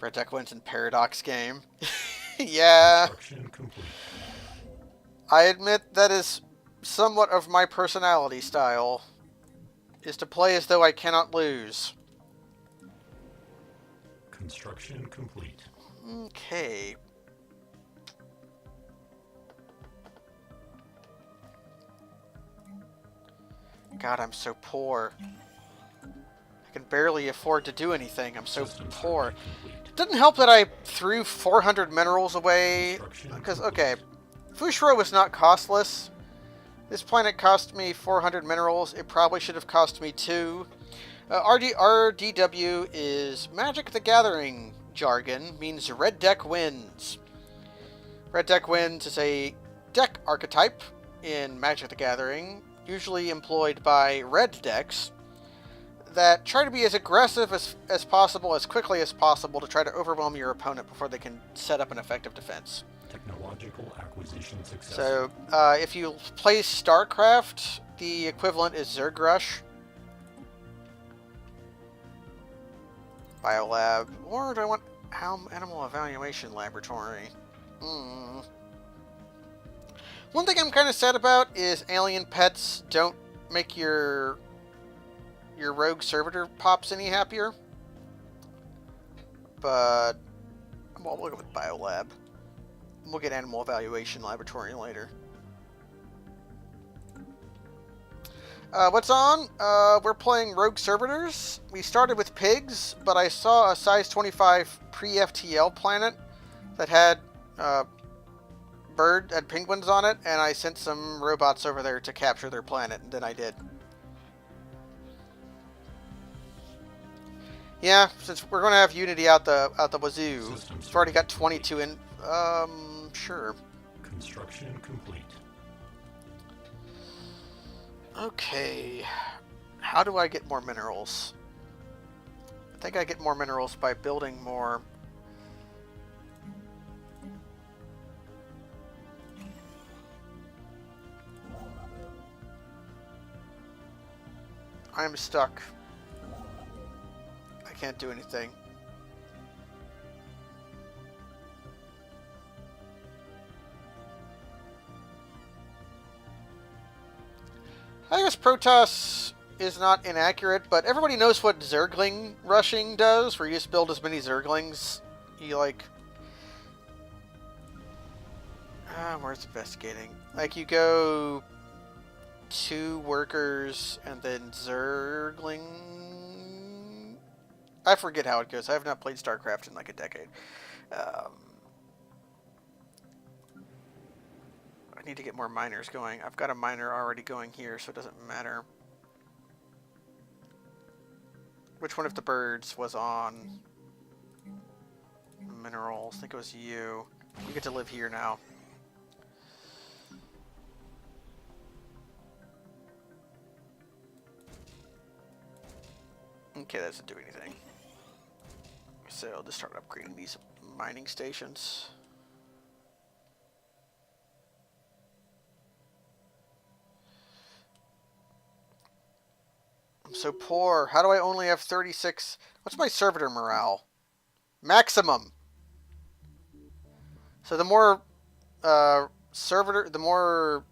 Red Deck wins in Paradox game. Yeah, Construction complete. I admit that is somewhat of my personality style, is to play as though I cannot lose. Construction complete. Okay. God, I'm so poor. I can barely afford to do anything. I'm so System poor. survey complete. It didn't help that I threw 400 minerals away. Construction Because, complete. okay, Fushiro was not costless. This planet cost me 400 minerals. It probably should have cost me 2. RDW is Magic the Gathering jargon, means Red Deck wins. Red Deck wins is a deck archetype in Magic the Gathering, usually employed by red decks, that try to be as aggressive as possible, as quickly as possible, to try to overwhelm your opponent before they can set up an effective defense. Technological acquisition success. So, if you play StarCraft, the equivalent is Zergrush. Biolab. Or do I want Animal Evaluation Laboratory? One thing I'm kind of sad about is alien pets don't make your rogue servitor pops any happier. But well, we'll go with Biolab. We'll get Animal Evaluation Laboratory later. What's on? We're playing Rogue Servitors. We started with pigs, but I saw a size 25 pre-FTL planet that had penguins on it, and I sent some robots over there to capture their planet, and then I did. Yeah, since we're going to have Unity out the wazoo. Systems We've already got 22 in. Sure. Construction complete. Okay. How do I get more minerals? I think I get more minerals by building more. I'm stuck. I can't do anything. I guess Protoss is not inaccurate, but everybody knows what Zergling rushing does, where you just build as many Zerglings. You like... where's investigating? Like, you go 2 workers and then Zergling... I forget how it goes. I have not played StarCraft in like a decade. I need to get more miners going. I've got a miner already going here, so it doesn't matter. Which one of the birds was on minerals? I think it was you. You get to live here now. Okay, that doesn't do anything. So I'll just start upgrading these mining stations. I'm so poor. How do I only have 36? What's my servitor morale? Maximum. So the more the more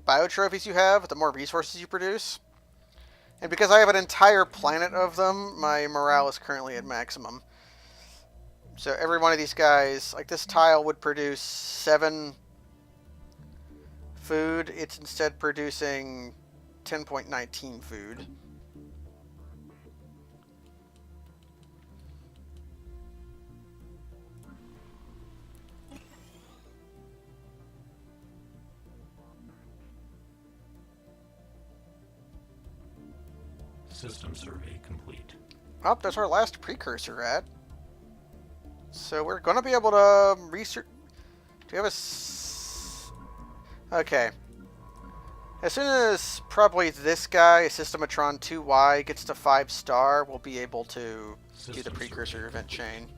biotrophies you have, the more resources you produce. And because I have an entire planet of them, my morale is currently at maximum. So every one of these guys, like this tile would produce 7 food. It's instead producing 10.19 food. System survey complete. Oh, that's our last precursor at. So we're going to be able to research... Do we have a... Okay. As soon as probably this guy, Systematron 2Y, gets to 5-star, we'll be able to do the precursor event chain.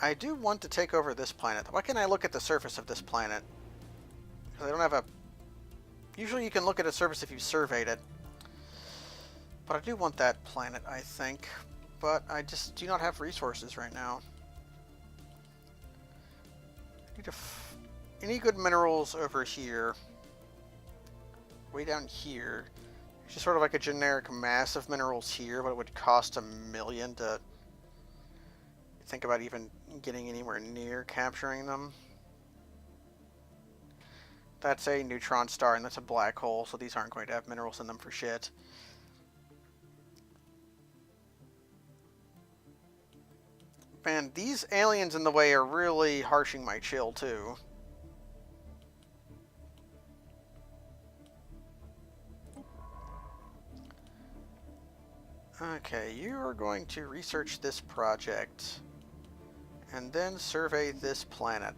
I do want to take over this planet. Why can't I look at the surface of this planet? Because I don't have a... Usually you can look at a surface if you've surveyed it. But I do want that planet, I think. But I just do not have resources right now. I need any good minerals over here. Way down here. It's just sort of like a generic mass of minerals here, but it would cost $1 million to think about even getting anywhere near capturing them. That's a neutron star, and that's a black hole, so these aren't going to have minerals in them for shit. Man, these aliens in the way are really harshing my chill, too. Okay, you are going to research this project, and then survey this planet.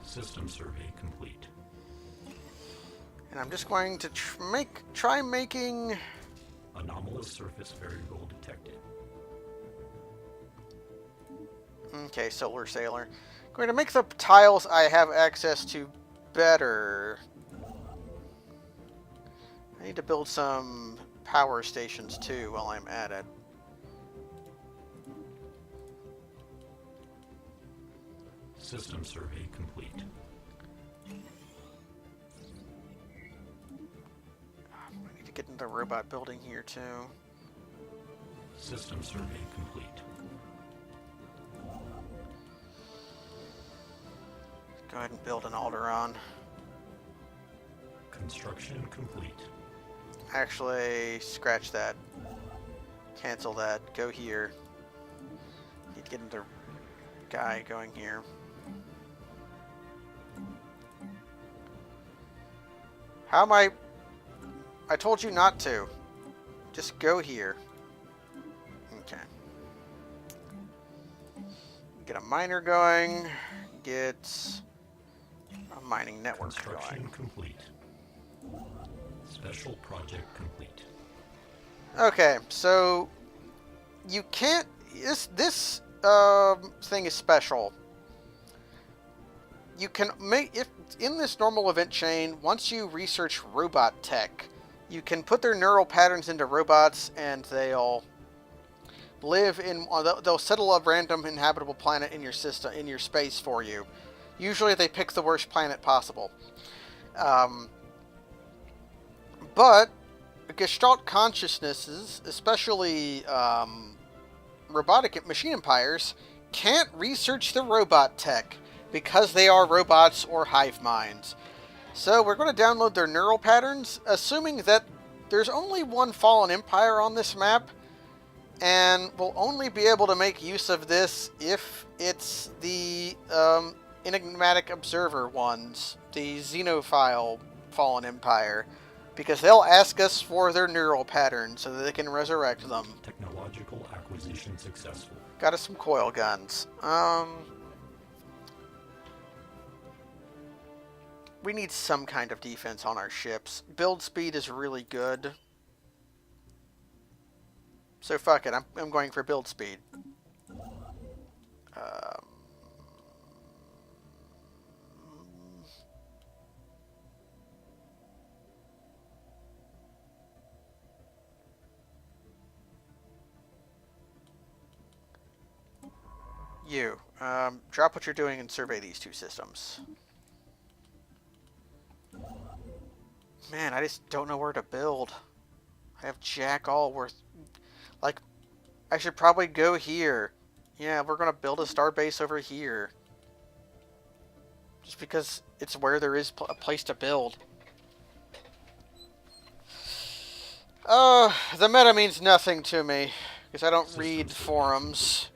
System survey complete. And I'm just going to try making... Anomalous surface variable detected. Okay, Solar Sailor. Going to make the tiles I have access to better. I need to build some power stations too while I'm at it. System survey complete. I need to get into the robot building here too. System survey complete. Go ahead and build an Alderaan. Construction complete. Actually, scratch that. Cancel that. Go here. Need to get into guy going here. How am I told you not to. Just go here. Okay. Get a miner going. Get a mining network Construction going. complete. Special project complete. Okay, so you can't. This thing is special. You can make, if in this normal event chain, once you research robot tech, you can put their neural patterns into robots, and they'll live in. They'll settle a random inhabitable planet in your system, in your space for you. Usually, they pick the worst planet possible. But Gestalt consciousnesses, especially robotic machine empires, can't research the robot tech because they are robots or hive minds. So we're going to download their neural patterns, assuming that there's only one fallen empire on this map, and we'll only be able to make use of this if it's the enigmatic observer ones, the xenophile fallen empire, because they'll ask us for their neural patterns so that they can resurrect them. Technological acquisition successful. Got us some coil guns. We need some kind of defense on our ships. Build speed is really good. So fuck it, I'm going for build speed. You, drop what you're doing and survey these two systems. Man, I just don't know where to build. I have jack all worth... Like, I should probably go here. Yeah, we're going to build a starbase over here. Just because it's where there is a place to build. The meta means nothing to me, because I don't read Systems forums.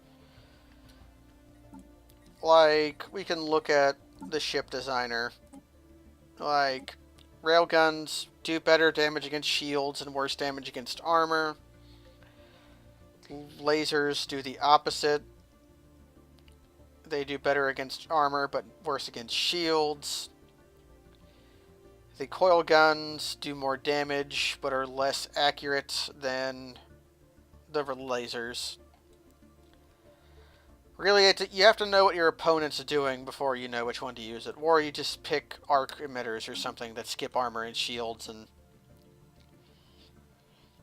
Like, we can look at the ship designer. Like, railguns do better damage against shields and worse damage against armor. Lasers do the opposite. They do better against armor, but worse against shields. The coil guns do more damage, but are less accurate than the lasers. Really, you have to know what your opponent's doing before you know which one to use it. Or you just pick arc emitters or something that skip armor and shields. And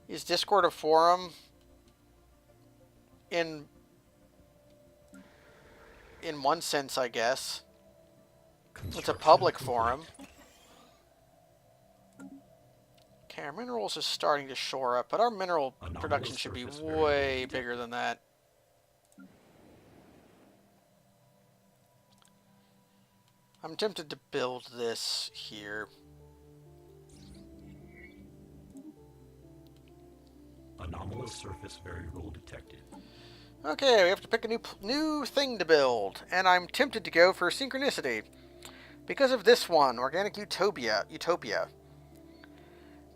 is Discord a forum? In one sense, I guess. It's a public forum. Okay, our minerals are starting to shore up, but our mineral production should be way bigger than that. I'm tempted to build this here. Anomalous surface variable detected. Okay, we have to pick a new thing to build, and I'm tempted to go for synchronicity. Because of this one, organic utopia.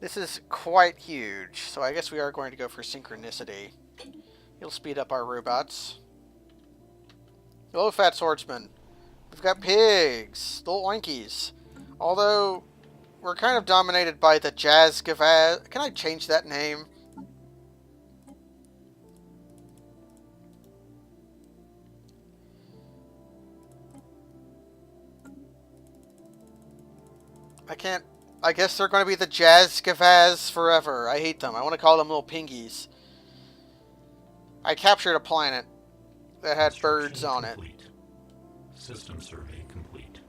This is quite huge, so I guess we are going to go for synchronicity. It'll speed up our robots. Hello, fat swordsman. We've got pigs, little oinkies. Although, we're kind of dominated by the Jazz Gavaz. Can I change that name? I can't. I guess they're going to be the Jazz Gavaz forever. I hate them. I want to call them little pingies. I captured a planet that had birds on it. System survey complete.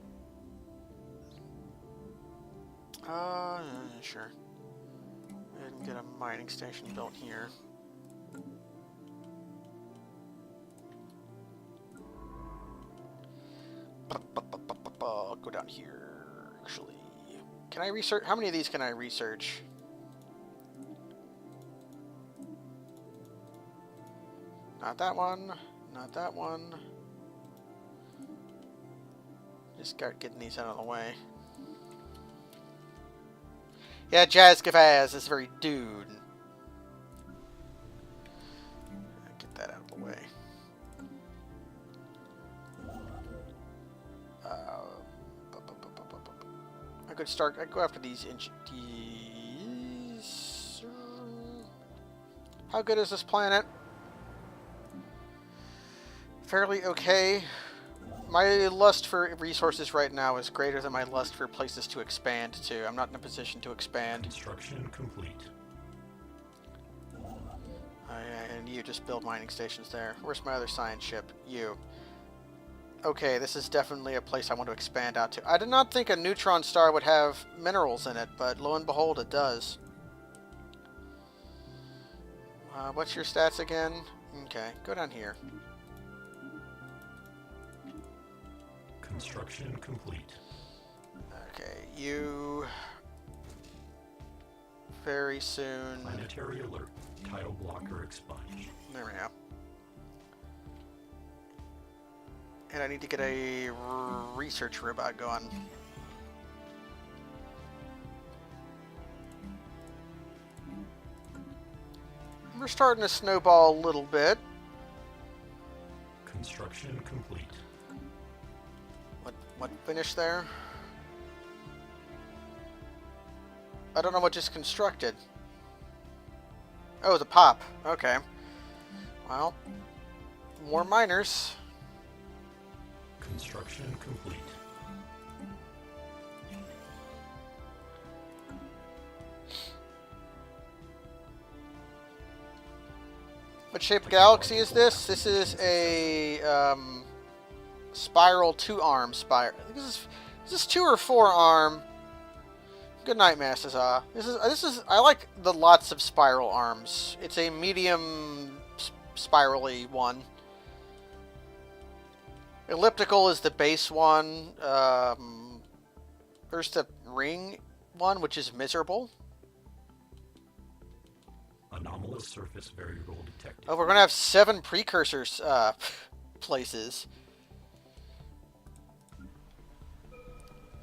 Sure. I didn't get a mining station built here. I'll go down here, actually. Can I research? How many of these can I research? Not that one. Not that one. Just start getting these out of the way. Yeah, Jazz Gavaz is very dude. Get that out of the way. I could start. I go after these. How good is this planet? Fairly okay. My lust for resources right now is greater than my lust for places to expand to. I'm not in a position to expand. Construction complete. And you just build mining stations there. Where's my other science ship? You. Okay, this is definitely a place I want to expand out to. I did not think a neutron star would have minerals in it, but lo and behold, it does. What's your stats again? Okay, go down here. Construction complete. Okay, you... Very soon... Planetary alert. Tile blocker expunged. There we go. And I need to get a research robot going. We're starting to snowball a little bit. Construction complete. What finished there? I don't know what just constructed. Oh, the pop. Okay. Well, more miners. Construction complete. What shape of galaxy is this? This is a spiral 2-arm spiral. Is this 2 or 4 arm? Good night, Mastaza. This is. I like the lots of spiral arms. It's a medium spirally one. Elliptical is the base one. There's the ring one, which is miserable. Anomalous surface variable detected. Oh, we're gonna have 7 precursors places.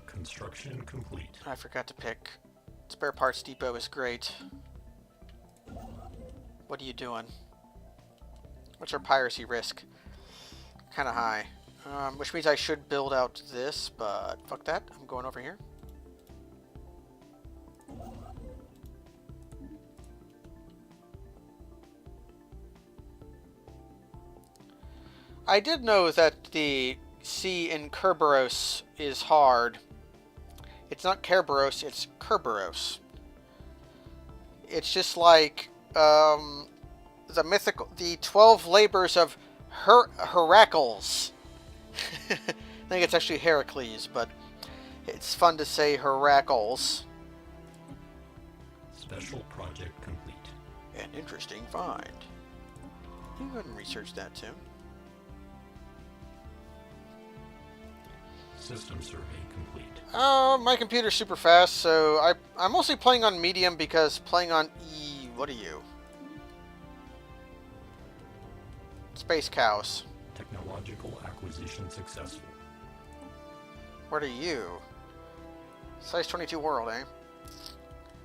Construction complete. I forgot to pick. Spare parts depot is great. What are you doing? What's our piracy risk? Kind of high. Which means I should build out this, but fuck that. I'm going over here. I did know that the sea in Kerberos is hard. It's not Kerberos, it's Kerberos. It's just like the 12 labors of Heracles. I think it's actually Heracles, but it's fun to say Heracles. Special project complete. An interesting find. You go ahead and research that too. System survey complete. My computer's super fast, so I'm mostly playing on medium because playing on what are you? Space cows. Technological acquisition successful. What are you? Size 22 world, eh?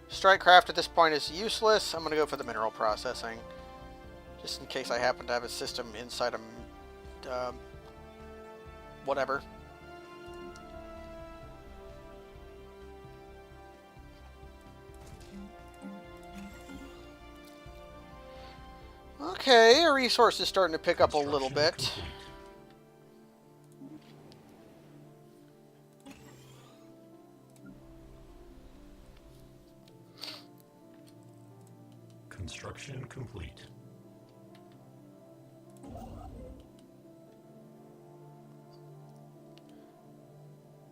Strike craft at this point is useless. I'm gonna go for the mineral processing, just in case I happen to have a system inside a whatever. Okay, our resource is starting to pick up a little bit. Complete. Construction complete.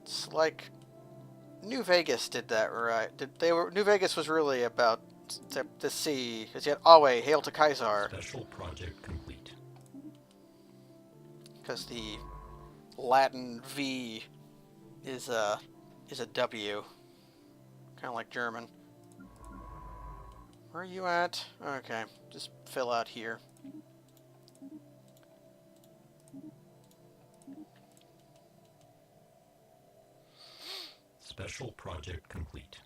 It's like New Vegas did that right. New Vegas was really about the sea, because you had Awe, Hail to Kaisar, Special project complete. because the Latin V is a W, kind of like German. Where are you at? Okay, just fill out here. Special project complete.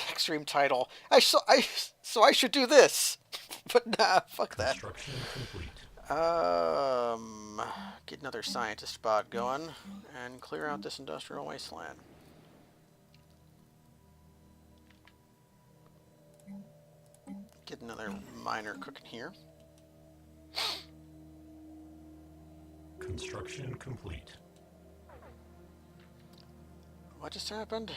Extreme title. So I should do this, but nah, fuck that. Construction complete. Get another scientist spot going and clear out this industrial wasteland. Get another miner cooking here. Construction complete. What just happened?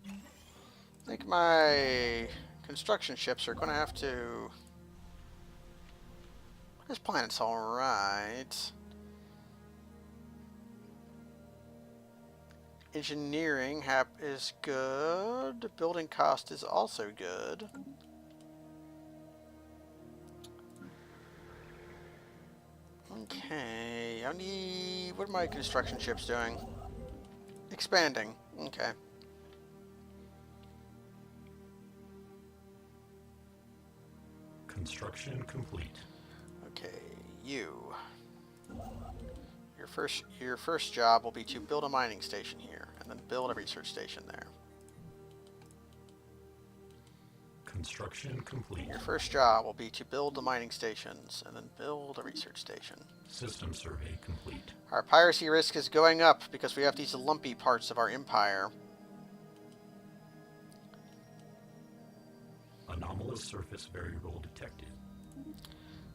I think my construction ships are going to have to... This planet's alright. Engineering is good. Building cost is also good. Okay, I need... What are my construction ships doing? Expanding. Okay. Construction complete. Okay, you. Your first job will be to build a mining station here, and then build a research station there. Construction complete. Your first job will be to build the mining stations, and then build a research station. System survey complete. Our piracy risk is going up because we have these lumpy parts of our empire. Anomalous surface variable detected.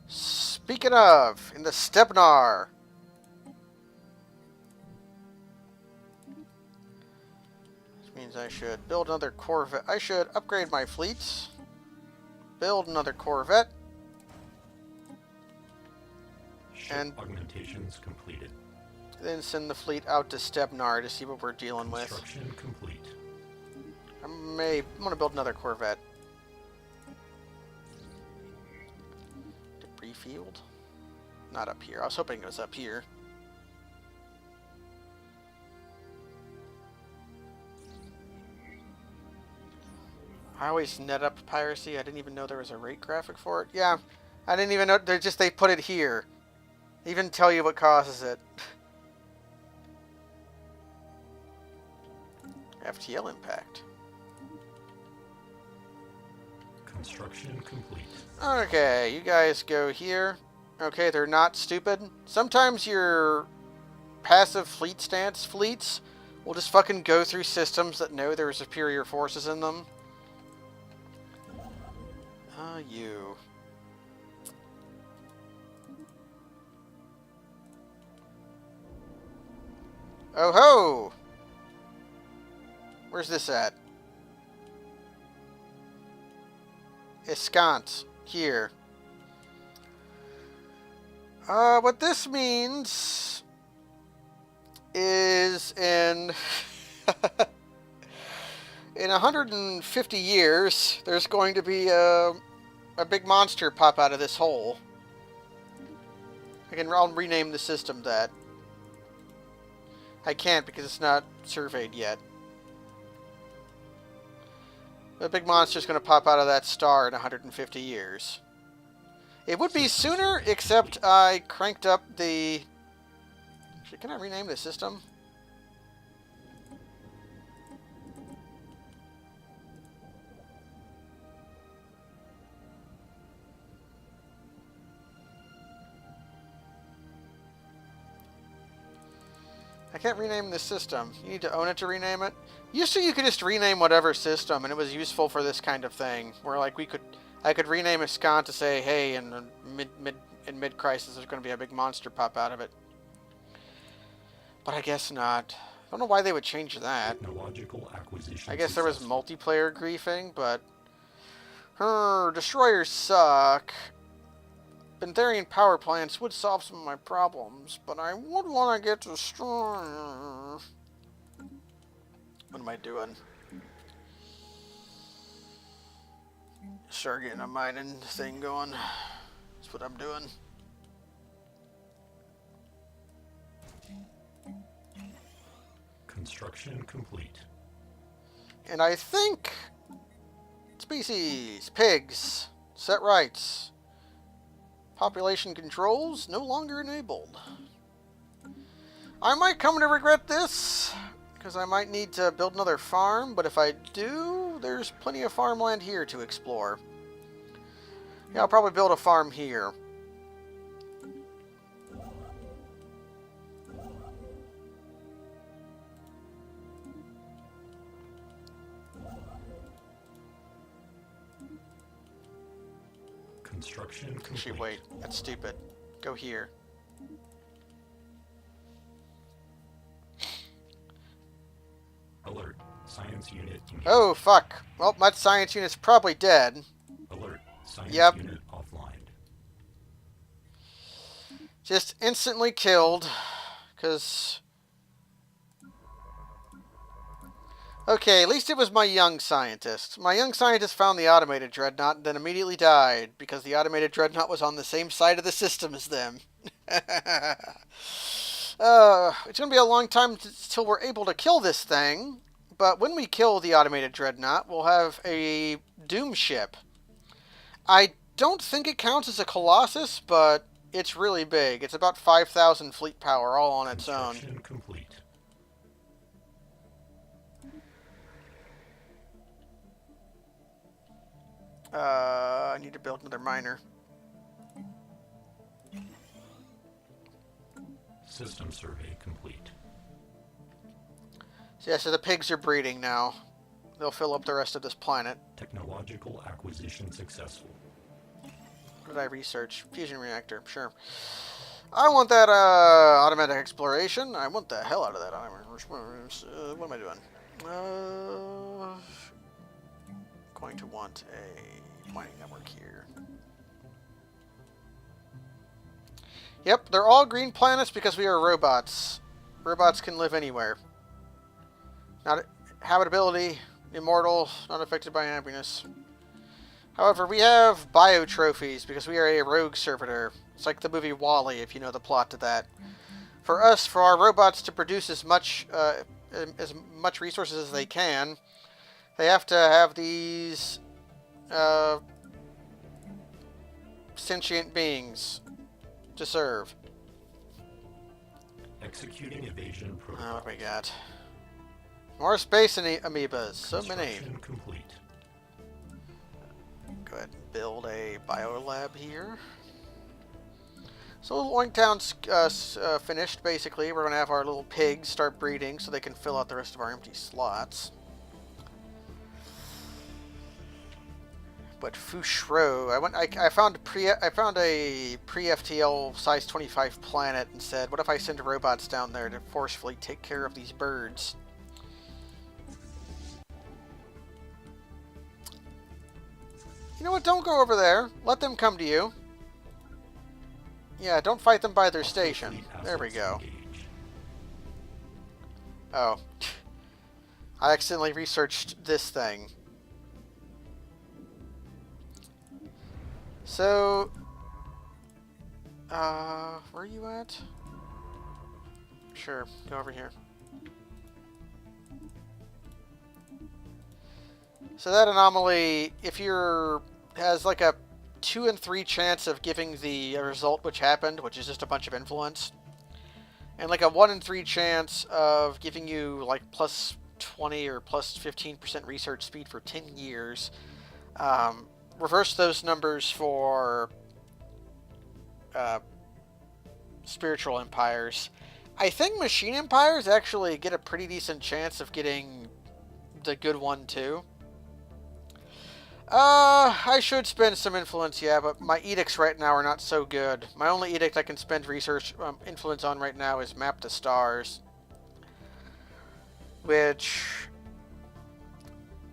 Speaking of, in the Stebnar. Which means I should build another corvette. I should upgrade my fleets. Build another corvette. Ship And augmentations completed. then send the fleet out to Stebnar to see what we're dealing with. Construction complete. I'm going to build another corvette. Debris field? Not up here. I was hoping it was up here. I always net up piracy. I didn't even know there was a rate graphic for it. Yeah, I didn't even know. They put it here. They even tell you what causes it. FTL impact. Construction complete. Okay, you guys go here. Okay, they're not stupid. Sometimes your passive fleet stance fleets will just fucking go through systems that know there are superior forces in them. You. Oh ho! Where's this at? Escant. Here. What this means is in 150 years, there's going to be a big monster pop out of this hole. I'll rename the system that. I can't because it's not surveyed yet. The big monster's going to pop out of that star in 150 years. It would be sooner, except I cranked up the... Actually, can I rename the system? I can't rename the system. You need to own it to rename it. Used to, you could just rename whatever system, and it was useful for this kind of thing. Where like I could rename Escant to say, hey, in mid crisis, there's going to be a big monster pop out of it. But I guess not. I don't know why they would change that. Technological acquisition. I guess there was multiplayer griefing, but destroyers suck. Bentharian power plants would solve some of my problems, but I would want to get destroyed. What am I doing? Start getting a mining thing going. That's what I'm doing. Construction complete. And I think species, pigs, set rights. Population controls no longer enabled. I might come to regret this, because I might need to build another farm, but if I do, there's plenty of farmland here to explore. Yeah, I'll probably build a farm here. Construction complete. Actually, wait, that's stupid. Go here. Alert. Science unit engaged. Oh, fuck. Well, my science unit's probably dead. Alert. Science Yep. unit offline. Just instantly killed. Because... Okay, at least it was my young scientist. My young scientist found the automated dreadnought and then immediately died because the automated dreadnought was on the same side of the system as them. It's going to be a long time till we're able to kill this thing, but when we kill the automated dreadnought, we'll have a doom ship. I don't think it counts as a Colossus, but it's really big. It's about 5,000 fleet power all on its own. Construction complete. I need to build another miner. System survey complete. So, yeah, so the pigs are breeding now. They'll fill up the rest of this planet. Technological acquisition successful. What did I research? Fusion reactor, sure. I want that automatic exploration. I want the hell out of that. What am I doing? Going to want a mining network here. Yep, they're all green planets because we are robots. Robots can live anywhere. Not habitability, immortal, not affected by happiness. However, we have bio trophies because we are a rogue servitor. It's like the movie WALL-E, if you know the plot to that. For us, for our robots to produce as much resources as they can, They have to have these sentient beings to serve. Executing evasion protocol. What do we got? More space amoebas. So many. Construction complete. Go ahead and build a biolab here. So Oinktown's finished, basically. We're going to have our little pigs start breeding so they can fill out the rest of our empty slots. But Fouchereau, I found a pre-FTL size 25 planet and said, what if I send robots down there to forcefully take care of these birds? You know what? Don't go over there. Let them come to you. Yeah, don't fight them by their station. There we go. Oh. I accidentally researched this thing. So, where are you at? Sure, go over here. So that anomaly, if has like a 2 in 3 chance of giving the result which happened, which is just a bunch of influence, and like a 1 in 3 chance of giving you like plus 20 or plus 15% research speed for 10 years. Reverse those numbers for spiritual empires. I think machine empires actually get a pretty decent chance of getting the good one too. I should spend some influence, yeah, but my edicts right now are not so good. My only edict I can spend research influence on right now is Map the Stars. Which,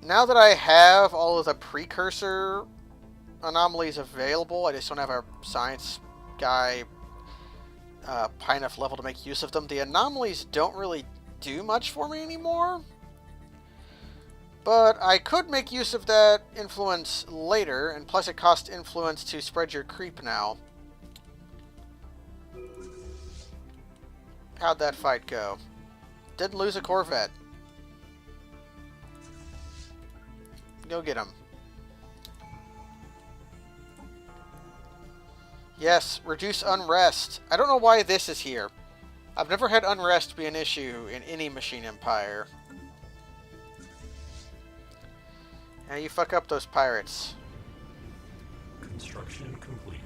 now that I have all of the precursor anomalies available, I just don't have a science guy high enough level to make use of them. The anomalies don't really do much for me anymore. But I could make use of that influence later, and plus it costs influence to spread your creep now. How'd that fight go? Didn't lose a Corvette. Go get him. Yes, reduce unrest. I don't know why this is here. I've never had unrest be an issue in any machine empire. Now you fuck up those pirates. Construction complete.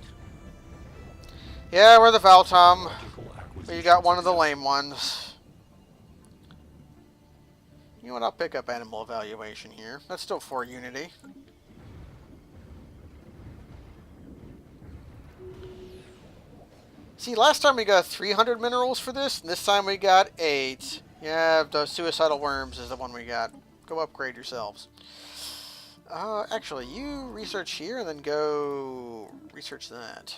Yeah, we're the Valtom. But you got one of the lame ones. You know what? I'll pick up animal evaluation here. That's still 4 unity. See, last time we got 300 minerals for this, and this time we got 8. Yeah, the suicidal worms is the one we got. Go upgrade yourselves. Actually, you research here and then go research that.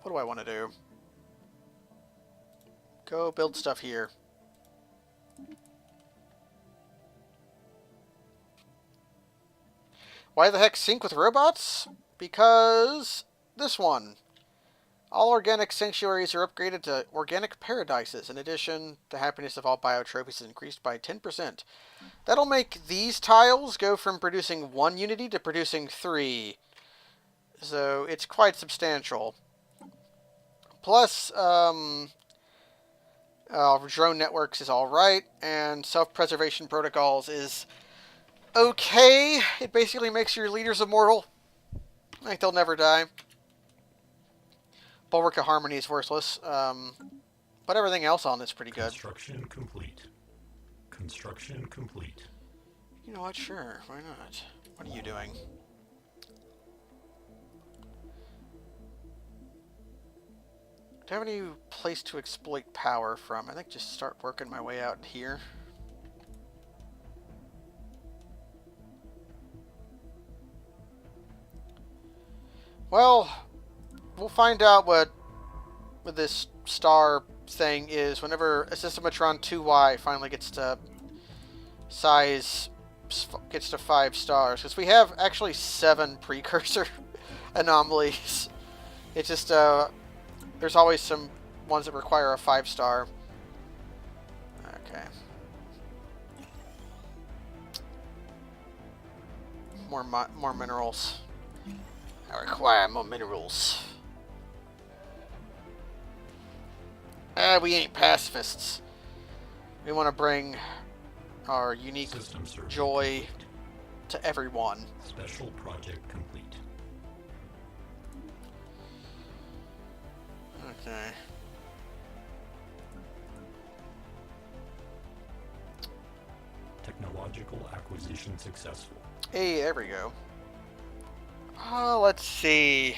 What do I want to do? Go build stuff here. Why the heck sync with robots? Because this one. All organic sanctuaries are upgraded to organic paradises. In addition, the happiness of all biotropies is increased by 10%. That'll make these tiles go from producing 1 unity to producing 3. So it's quite substantial. Plus, drone networks is alright, and self-preservation protocols is okay. It basically makes your leaders immortal. Like they'll never die. Bulwark of Harmony is worthless, but everything else on it's pretty good. Construction complete. Construction complete. You know what? Sure. Why not? What are you doing? Do I have any place to exploit power from? I think just start working my way out here. Well, we'll find out what this star thing is whenever a Systematron 2Y finally gets to gets to 5 stars. Because we have actually 7 precursor anomalies. It's just, there's always some ones that require a 5-star. Okay. more minerals. I require more minerals. We ain't pacifists. We want to bring our unique joy complete. to everyone. Special project complete. Okay. Technological acquisition successful. Hey, there we go. Let's see.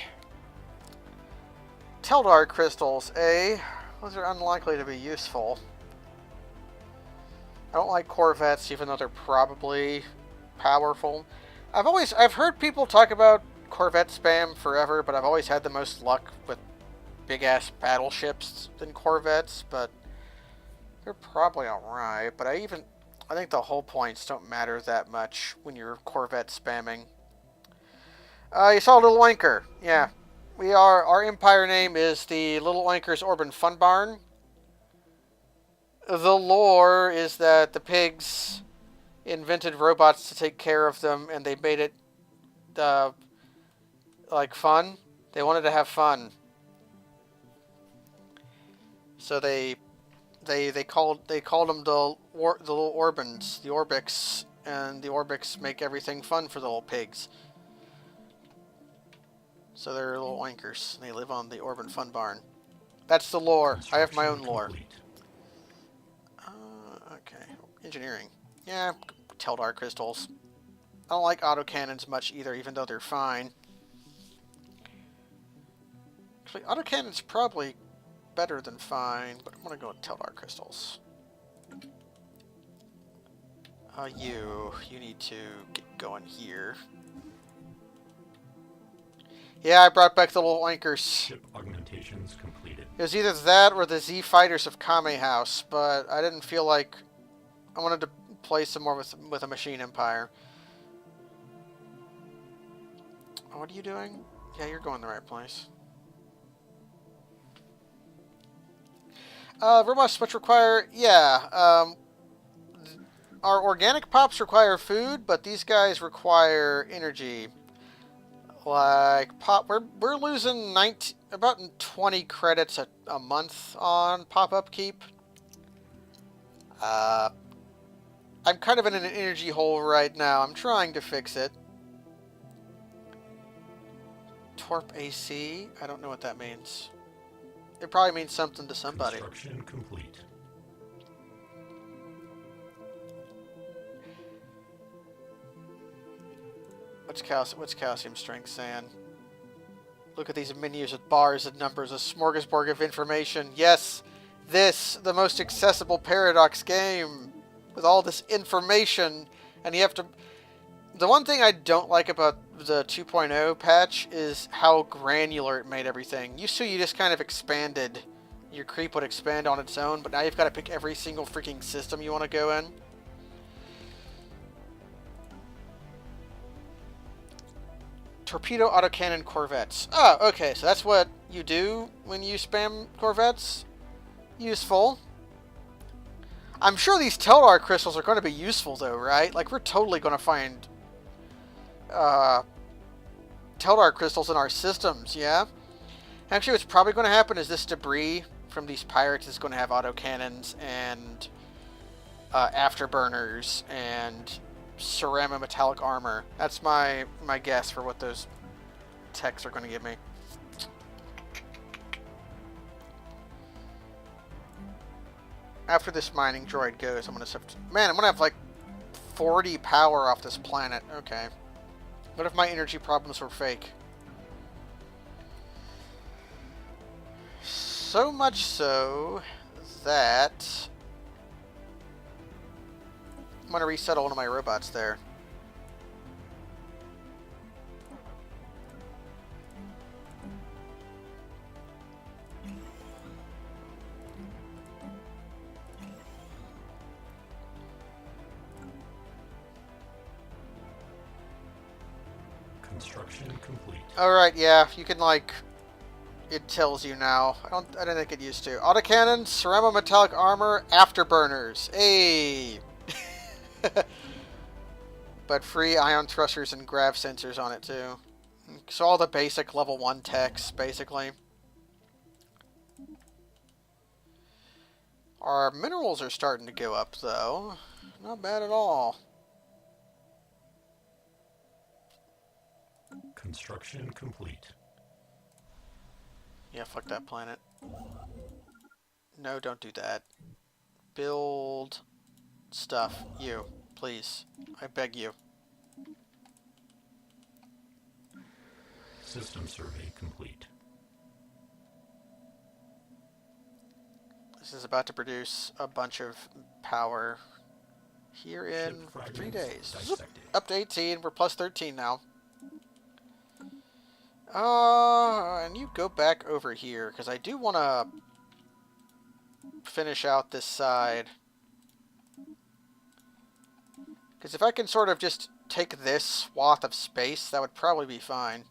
Teldar crystals, eh? Those are unlikely to be useful. I don't like Corvettes, even though they're probably powerful. I've heard people talk about Corvette spam forever, but I've always had the most luck with big-ass battleships than Corvettes, but they're probably alright. But I think the hull points don't matter that much when you're Corvette spamming. You saw Little Anchor. Yeah. Our Empire name is the Little Anchor's Orban Fun Barn. The lore is that the pigs invented robots to take care of them, and they made it, like, fun. They wanted to have fun. So they called them the little Orbans, the Orbics, and the Orbics make everything fun for the little pigs. So they're little anchors. They live on the Orban Fun Barn. That's the lore. I have my own lore. Okay. Engineering. Yeah, Teldar crystals. I don't like autocannons much either, even though they're fine. Actually, autocannons probably better than fine, but I'm gonna go with Teldar crystals. You need to get going here. Yeah, I brought back the little anchors. Ship augmentations completed. It was either that or the Z Fighters of Kame House, but I didn't feel like I wanted to play some more with a Machine Empire. Oh, what are you doing? Yeah, you're going the right place. Robots which require, our organic pops require food, but these guys require energy. Like pop, we're losing about 20 credits a month on pop upkeep. I'm kind of in an energy hole right now. I'm trying to fix it. Torp AC? I don't know what that means. It probably means something to somebody. Construction complete. What's calcium strength saying? Look at these menus with bars and numbers, a smorgasbord of information. Yes, the most accessible Paradox game with all this information, and you have to... The one thing I don't like about the 2.0 patch is how granular it made everything. Used to, you just kind of expanded. Your creep would expand on its own, but now you've got to pick every single freaking system you want to go in. Torpedo autocannon Corvettes. Oh, okay, so that's what you do when you spam Corvettes? Useful. I'm sure these Teldar crystals are going to be useful, though, right? Like, we're totally going to find Teldar crystals in our systems, yeah? Actually, what's probably going to happen is this debris from these pirates is going to have autocannons and afterburners and ceramo-metallic armor. That's my guess for what those techs are going to give me. After this mining droid goes, I'm going to... Man, I'm going to have like 40 power off this planet. Okay. What if my energy problems were fake? So much so that... I'm going to resettle one of my robots there. Construction complete. Alright, yeah, you can, like... It tells you now. I don't think it used to. Autocannons, ceramo-metallic armor, afterburners. Hey! But free ion thrusters and grav sensors on it too. So all the basic level 1 techs, basically. Our minerals are starting to go up, though. Not bad at all. Construction complete. Yeah, fuck that planet. No, don't do that. Build stuff. You, please. I beg you. System survey complete. This is about to produce a bunch of power here in 3 days. Zoop, up to 18. We're plus 13 now. And you go back over here, because I do want to finish out this side. Because if I can sort of just take this swath of space, that would probably be fine.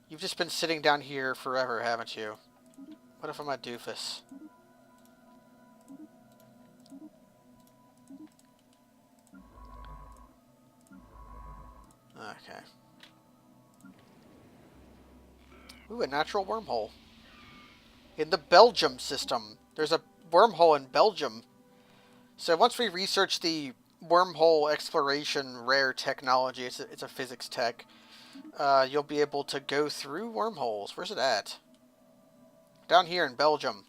You've just been sitting down here forever, haven't you? What if I'm a doofus? Okay. Ooh, a natural wormhole. In the Belgium system. There's a wormhole in Belgium. So once we research the wormhole exploration rare technology, it's a physics tech, you'll be able to go through wormholes. Where's it at? Down here in Belgium.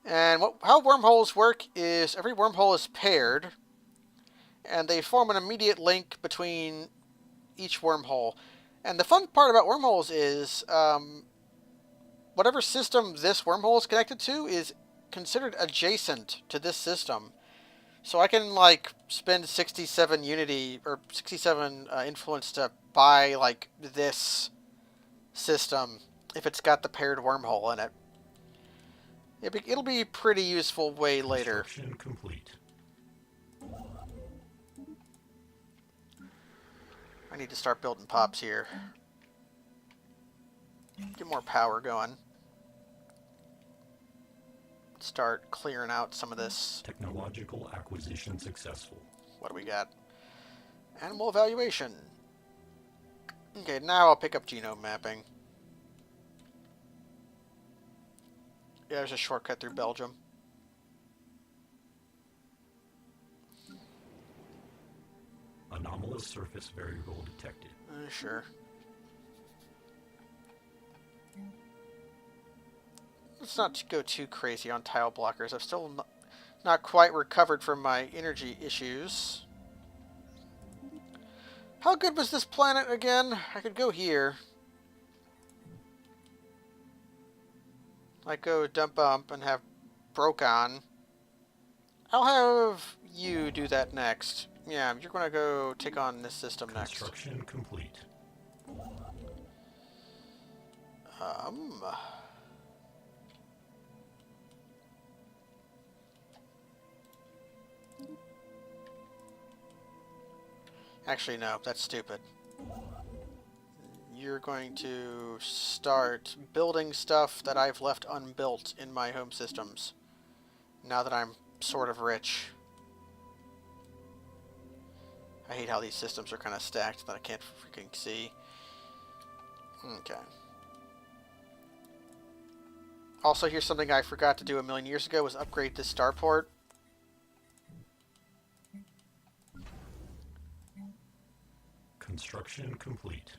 And how wormholes work is every wormhole is paired, and they form an immediate link between each wormhole. And the fun part about wormholes is whatever system this wormhole is connected to is considered adjacent to this system. So I can, like, spend 67 unity, or 67 influence to buy, like, this system if it's got the paired wormhole in it. It'll be pretty useful way later. Construction complete. I need to start building pops here. Get more power going. Start clearing out some of this. Technological acquisition successful. What do we got? Animal evaluation. Okay, now I'll pick up genome mapping. Yeah, there's a shortcut through Belgium. Anomalous surface variable detected. Sure. Let's not go too crazy on tile blockers. I've still not quite recovered from my energy issues. How good was this planet again? I could go here. Like go dump bump and have Brokon. I'll have you do that next. Yeah, you're going to go take on this system next. Construction complete. Actually, no, that's stupid. You're going to start building stuff that I've left unbuilt in my home systems. Now that I'm sort of rich. I hate how these systems are kind of stacked that I can't freaking see. Okay. Also, here's something I forgot to do a million years ago was upgrade this starport. Construction complete.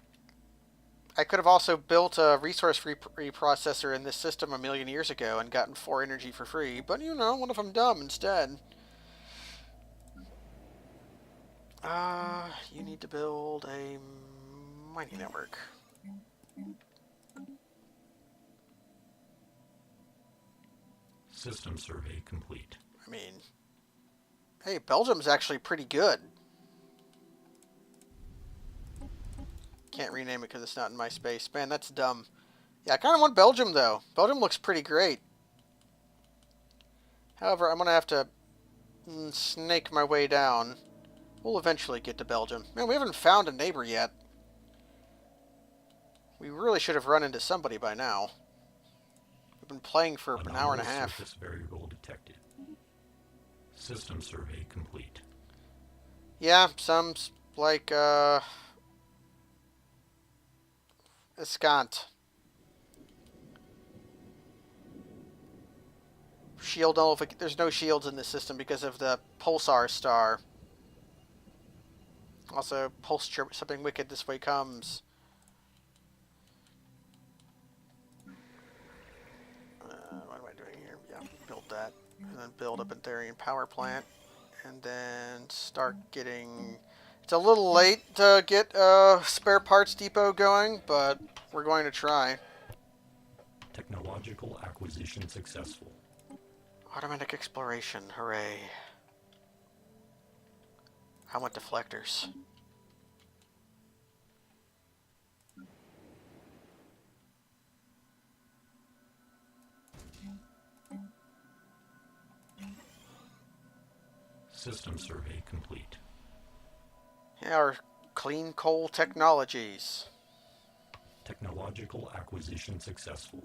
I could have also built a resource reprocessor in this system a million years ago and gotten 4 energy for free, but you know, what if I'm dumb instead? You need to build a mining network. System survey complete. I mean, hey, Belgium's actually pretty good. Can't rename it because it's not in my space. Man, that's dumb. Yeah, I kind of want Belgium, though. Belgium looks pretty great. However, I'm going to have to snake my way down. We'll eventually get to Belgium. Man, we haven't found a neighbor yet. We really should have run into somebody by now. We've been playing for an hour and a half. Surface variable detected. System survey complete. Yeah, some like Escant. Shield nullification. There's no shields in the system because of the pulsar star. Also, pulse something wicked this way comes. What am I doing here? Yeah, build that. And then build a Betharian power plant. And then start getting... It's a little late to get a spare parts depot going, but we're going to try. Technological acquisition successful. Automatic exploration, hooray. I want deflectors. System survey complete. Yeah, our clean coal technologies. Technological acquisition successful.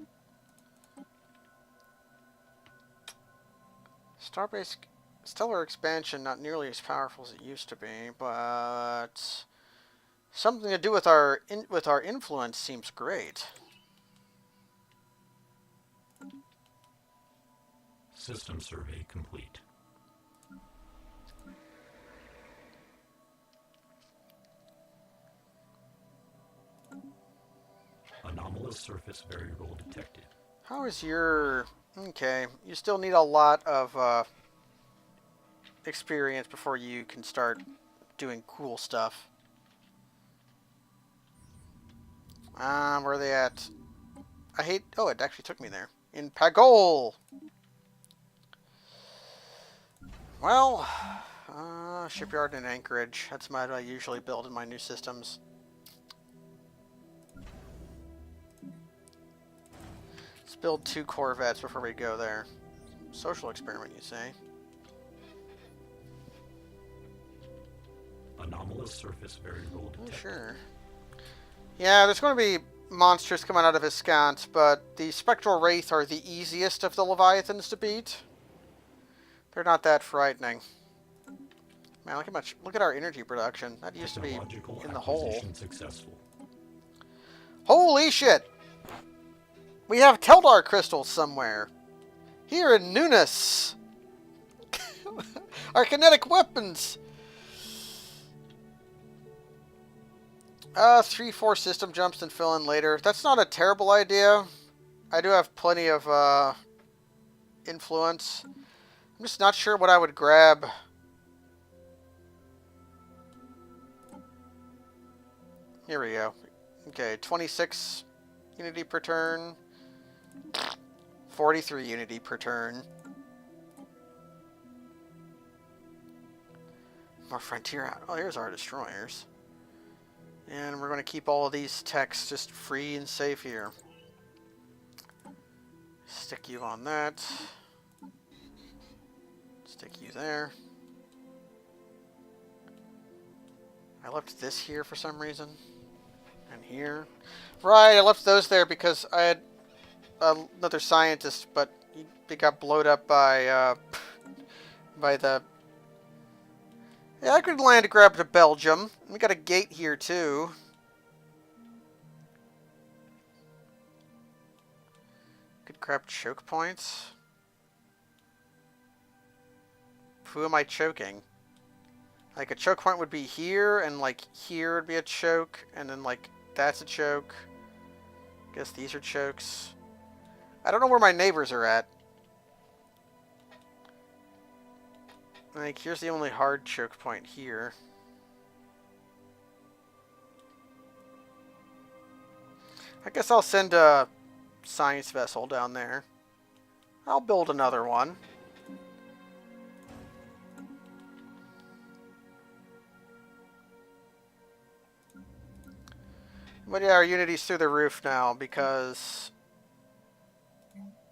Starbase stellar expansion not nearly as powerful as it used to be, but something to do with our influence seems great. System survey complete. Anomalous surface variable detected. How is your... Okay, you still need a lot of experience before you can start doing cool stuff. Where are they at? I hate... Oh, it actually took me there. In Pagol! Well, shipyard and Anchorage. That's what I usually build in my new systems. Let's build 2 Corvettes before we go there. Social experiment, you say? Anomalous surface variable detected. Sure. Yeah, there's going to be monsters coming out of Escant, but the Spectral Wraith are the easiest of the Leviathans to beat. They're not that frightening. Man, look at our energy production. That used to be in the hole. Successful. Holy shit! We have Teldar crystals somewhere. Here in Nunis. Our kinetic weapons. 3-4 system jumps and fill in later. That's not a terrible idea. I do have plenty of influence. I'm just not sure what I would grab. Here we go. Okay, 26 unity per turn. 43 unity per turn. More frontier out. Oh, here's our destroyers. And we're going to keep all of these techs just free and safe here. Stick you on that. Stick you there. I left this here for some reason. And here. Right, I left those there because I had another scientist, but he got blowed up by the... Yeah, I could land to grab to Belgium. We got a gate here, too. Could grab choke points. Who am I choking? Like, a choke point would be here, and, like, here would be a choke, and then, like, that's a choke. Guess these are chokes. I don't know where my neighbors are at. Like, here's the only hard choke point here. I guess I'll send a science vessel down there. I'll build another one. But yeah, our Unity's through the roof now because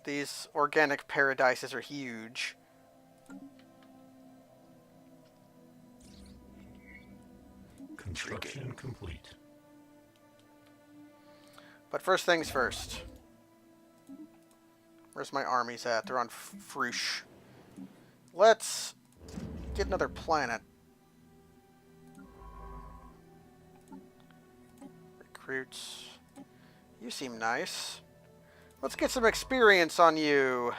these organic paradises are huge. Construction complete. But first things first. Where's my armies at? They're on Frush. Let's get another planet. recruits. You seem nice. Let's get some experience on you.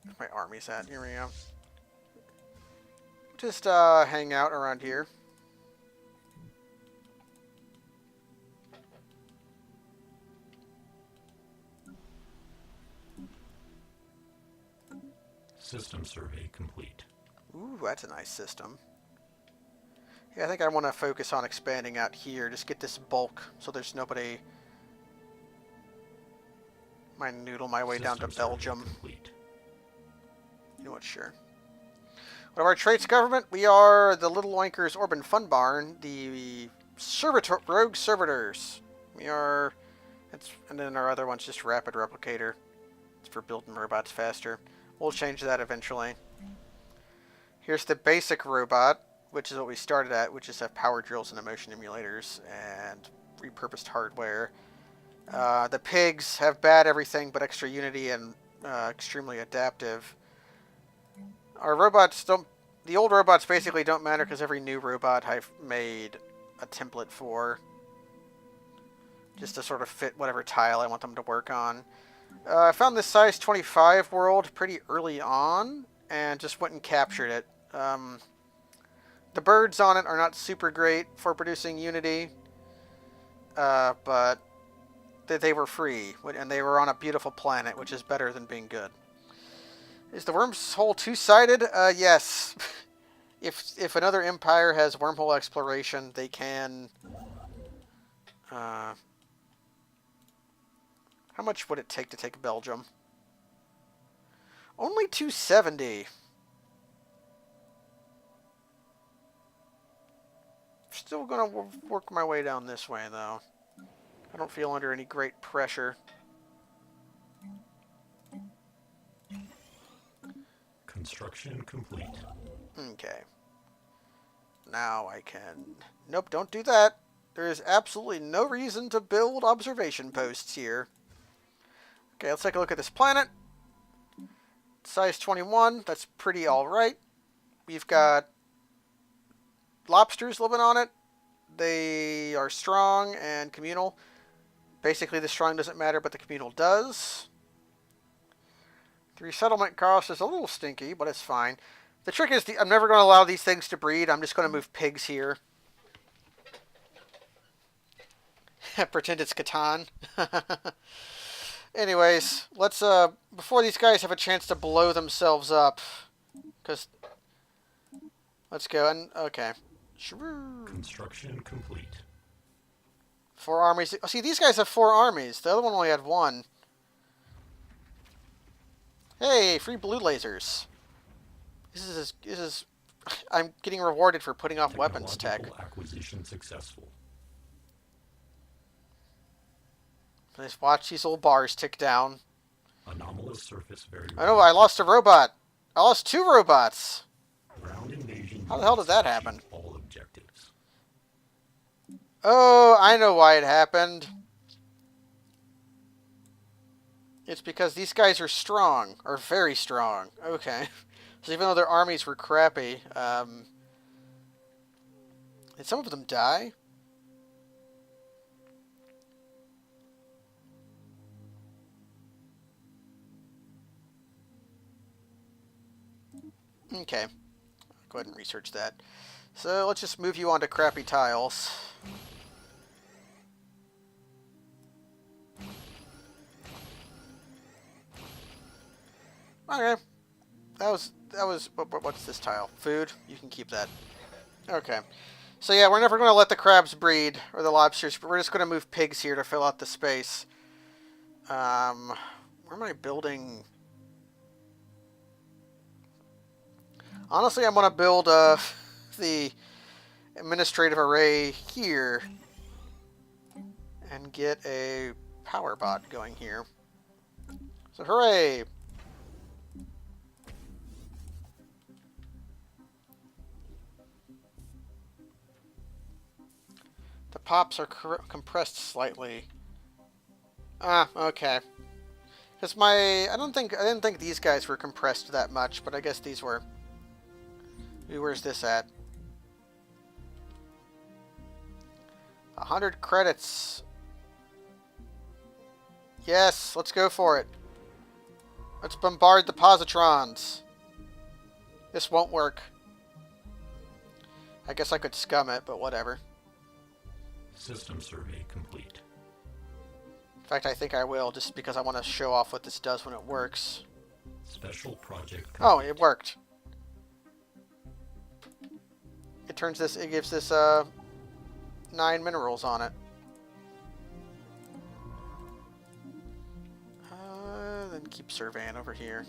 Where's my armies at? Here we go. Just hang out around here. System survey complete. Ooh, that's a nice system. Yeah, I think I want to focus on expanding out here. Just get this bulk so there's nobody. Might noodle my way down to Belgium. Complete. You know what? Sure. What are our traits, government? We are the Little Wankers Orban Fun Barn, the Rogue Servitors. We are, and then our other one's just Rapid Replicator. It's for building robots faster. We'll change that eventually. Here's the basic robot, which is what we started at, which is have power drills and emotion emulators and repurposed hardware. The pigs have bad everything but extra unity and extremely adaptive. Our robots don't... The old robots basically don't matter because every new robot I've made a template for. Just to sort of fit whatever tile I want them to work on. I found this size 25 world pretty early on and just went and captured it. The birds on it are not super great for producing unity, but they were free and they were on a beautiful planet, which is better than being good. Is the wormhole two-sided? Yes. If another empire has wormhole exploration, they can... how much would it take to take Belgium? Only 270. Still gonna work my way down this way, though. I don't feel under any great pressure. Construction complete. Okay. Now I can... Nope, don't do that. There is absolutely no reason to build observation posts here. Okay, let's take a look at this planet. Size 21. That's pretty alright. We've got lobsters living on it. They are strong and communal. Basically, the strong doesn't matter, but the communal does. The resettlement cost is a little stinky, but it's fine. The trick is, I'm never going to allow these things to breed. I'm just going to move pigs here. Pretend it's Catan. Anyways, let's, before these guys have a chance to blow themselves up, because, let's go, and, okay. Construction complete. 4 armies. Oh, see, these guys have 4 armies. The other one only had 1. Hey, free blue lasers. This is, I'm getting rewarded for putting off weapons tech. Acquisition successful. Let's watch these little bars tick down. Anomalous surface very. I know, I lost a robot. I lost 2 robots. Ground invasion. How the hell did that happen? All objectives. Oh, I know why it happened. It's because these guys are strong, or very strong. Okay. So even though their armies were crappy, did some of them die? Okay. Go ahead and research that. So let's just move you onto crappy tiles. Okay. That was what's this tile? Food? You can keep that. Okay. So yeah, we're never going to let the crabs breed, or the lobsters, but we're just going to move pigs here to fill out the space. Where am I building? Honestly, I'm going to build the administrative array here and get a power bot going here. So hooray! The pops are compressed slightly. Ah, okay. Because I didn't think these guys were compressed that much, but I guess these were. Where's this at? 100 credits. Yes, let's go for it. Let's bombard the positrons. This won't work. I guess I could scum it, but whatever. System survey complete. In fact, I think I will, just because I want to show off what this does when it works. Special project complete. Oh, it worked. It gives this 9 minerals on it. Then keep surveying over here.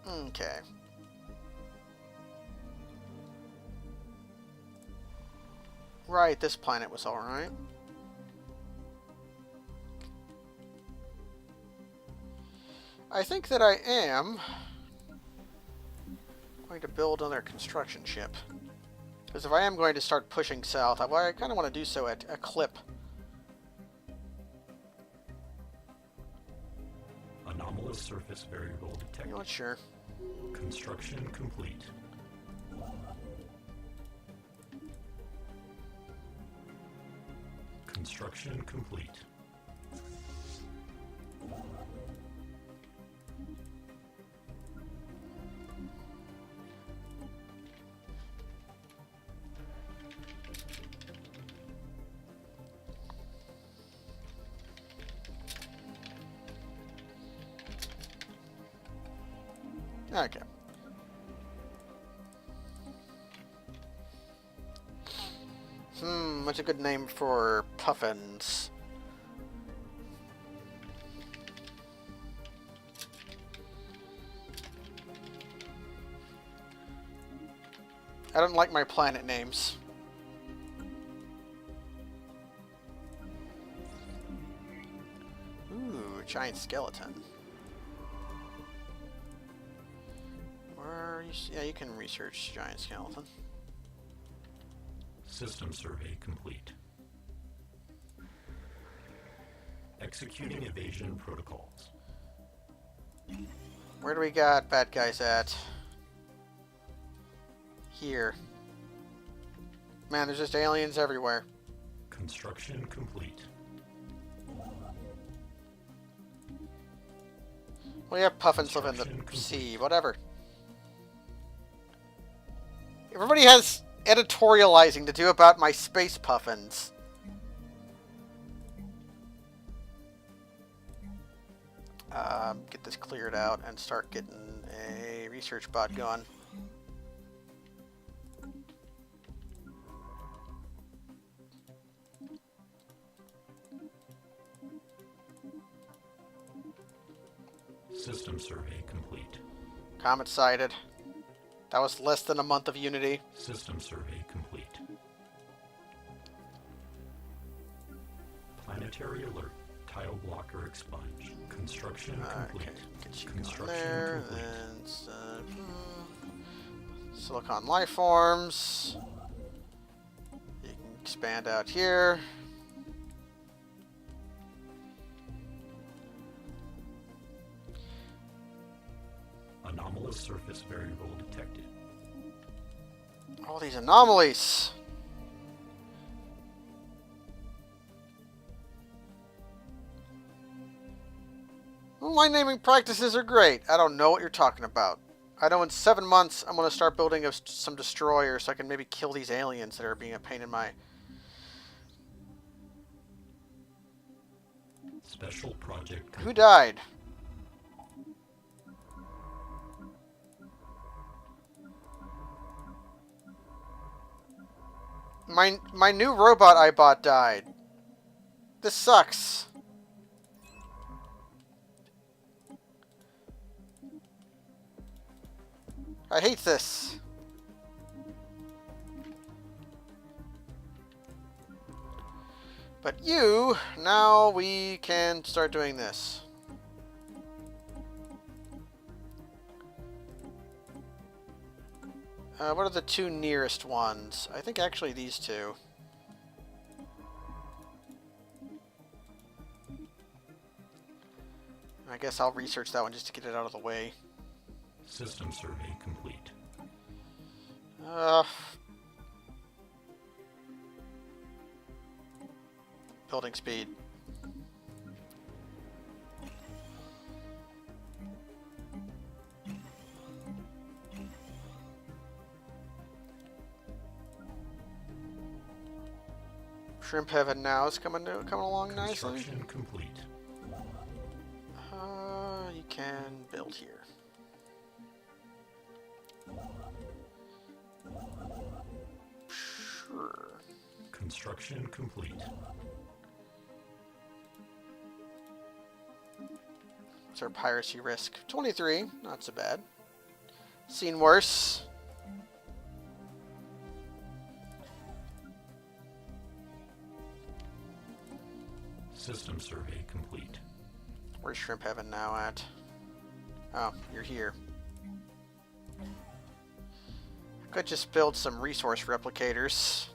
Okay. Right, this planet was alright. I think that I am going to build another construction ship. Because if I am going to start pushing south, I kind of want to do so at a clip. Anomalous surface variable detected. You know what, sure. Construction complete. Construction complete. Okay. What's a good name for puffins? I don't like my planet names. Ooh, giant skeleton. Yeah, you can research giant skeleton. System survey complete. Executing evasion protocols. Where do we got bad guys at? Here. Man, there's just aliens everywhere. Construction complete. Well, yeah, puffins live in the Construction sea. Whatever. Everybody has editorializing to do about my space puffins. Get this cleared out and start getting a research bot going. System survey complete. Comet sighted. That was less than a month of Unity. System survey complete. Planetary alert. Tile blocker expunged. Construction complete. Okay, get you Construction on there. complete. Then silicon life forms. You can expand out here. Anomalous surface variable detected. All these anomalies. Well, my naming practices are great. I don't know what you're talking about. I know in 7 months I'm going to start building some destroyers so I can maybe kill these aliens that are being a pain in my... Special project Who complete. died? My new robot I bought died. This sucks. I hate this. But you, now we can start doing this. What are the two nearest ones? I think actually these two. guess I'll research that one just to get it out of the way. System survey complete. Building speed. Shrimp Heaven now is coming along nicely. Construction complete. You can build here. Sure. Construction complete. What's our piracy risk? 23, not so bad. Seen worse. System survey complete. Where's Shrimp Heaven now at? Oh, you're here. Could just build some resource replicators.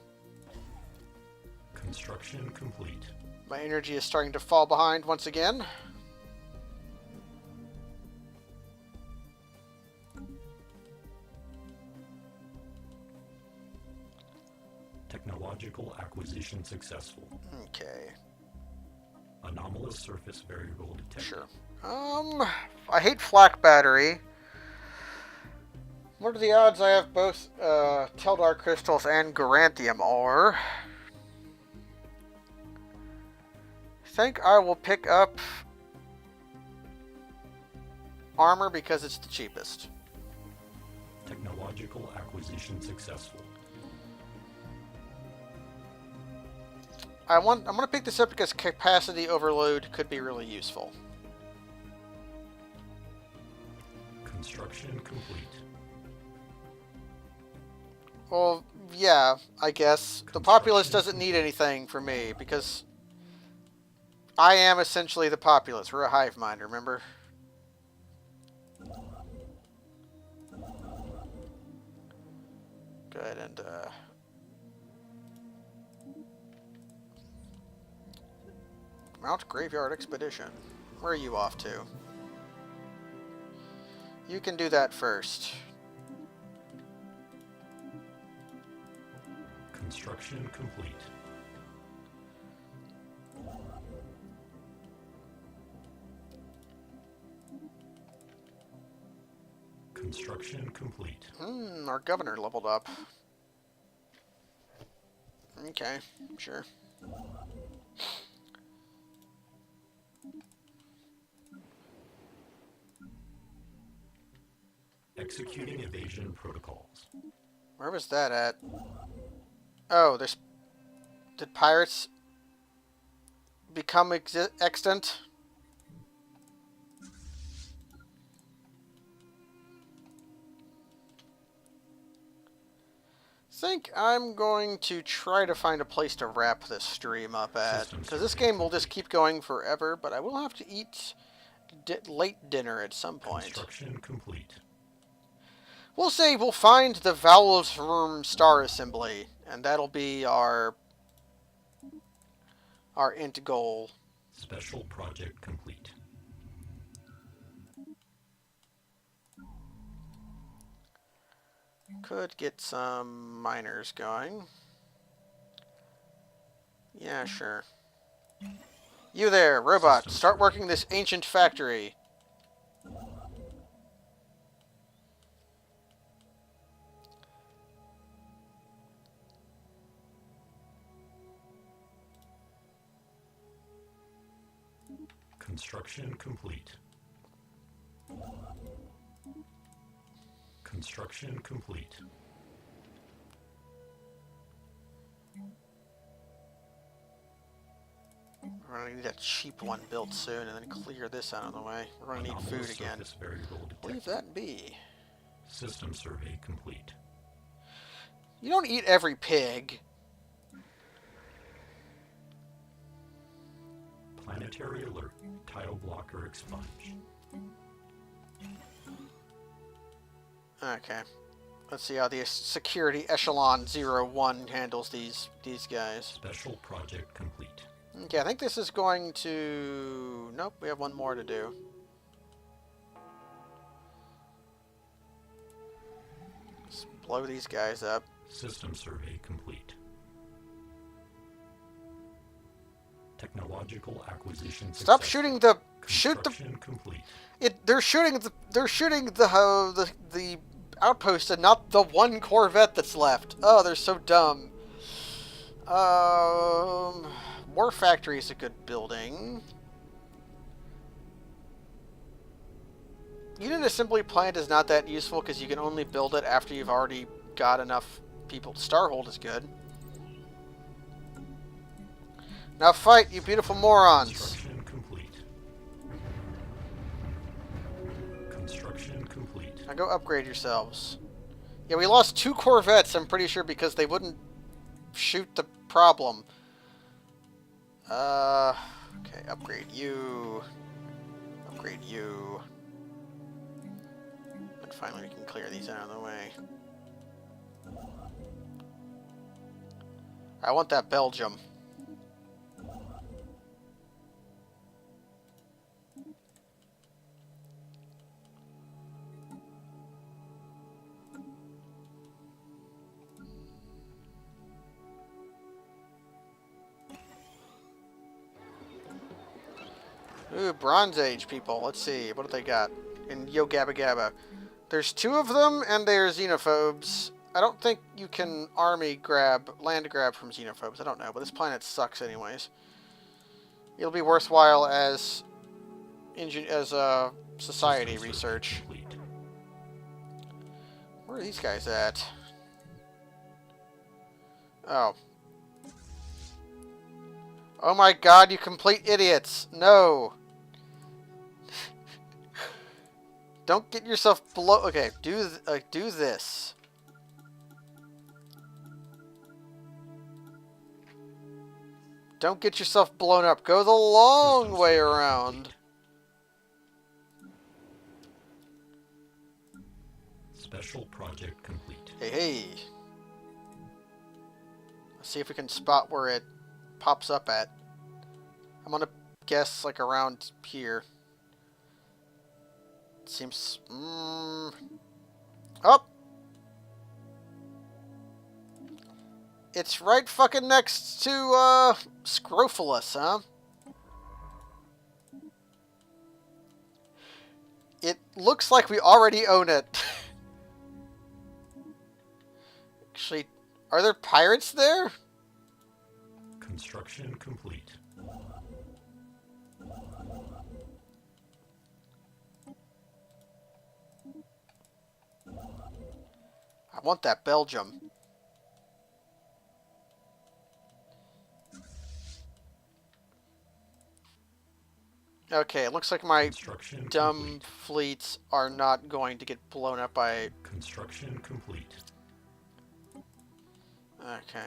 Construction complete. My energy is starting to fall behind once again. Technological acquisition successful. Okay. Anomalous surface variable detected. Sure. I hate flak battery. What are the odds I have both Teldar crystals and Garanthium ore? I think I will pick up armor because it's the cheapest. Technological acquisition successful. I'm going to pick this up because capacity overload could be really useful. Construction complete. Well, yeah, I guess. The populace doesn't need anything from me because I am essentially the populace. We're a hive mind, remember? Good, and Mount Graveyard Expedition. Where are you off to? You can do that first. Construction complete. Construction complete. Our governor leveled up. Okay, sure. Executing evasion protocols. Where was that at? Oh, there's... Did pirates become extant? I think I'm going to try to find a place to wrap this stream up at. Because this game will just keep going forever, but I will have to eat late dinner at some point. Construction complete. We'll say we'll find the Valsworm Star Assembly, and that'll be our end goal. Special project complete. Could get some miners going. Yeah, sure. You there, robot, start working this ancient factory. Construction complete. Construction complete. We're going to need a cheap one built soon and then clear this out of the way. We're going to need food again. Leave that be. System survey complete. You don't eat every pig. Planetary alert. Tile blocker expunged. Okay. Let's see how the security echelon 01 handles these guys. Special project complete. Okay, I think this is going to... Nope, we have one more to do. Blow these guys up. System survey complete. Technological acquisition Stop successful. shooting the shoot the Construction complete. they're shooting the outpost and not the one Corvette that's left. Oh, they're so dumb. War Factory is a good building. Unit assembly plant is not that useful because you can only build it after you've already got enough people. Starhold is good. Now fight, you beautiful morons. Construction complete. Construction complete. Now go upgrade yourselves. Yeah, we lost 2 Corvettes, I'm pretty sure, because they wouldn't shoot the problem. Okay, upgrade you. Upgrade you. And finally we can clear these out of the way. I want that Belgium. Ooh, Bronze Age people. Let's see. What do they got? In Yo Gabba Gabba. There's 2 of them, and they're xenophobes. I don't think you can land grab from xenophobes. I don't know, but this planet sucks anyways. It'll be worthwhile as society System survey research. complete. Where are these guys at? Oh. Oh my god, you complete idiots! No! Don't get yourself okay, do this. Don't get yourself blown up. Go the long System way survey around. complete. Special project complete. Hey, hey. Let's see if we can spot where it pops up at. I'm gonna guess like around here. Seems... Oh! It's right fucking next to, Scrophilus, huh? It looks like we already own it. Actually, are there pirates there? Construction complete. I want that Belgium. Okay, it looks like my Construction dumb complete. fleets are not going to get blown up by... Construction complete. Okay.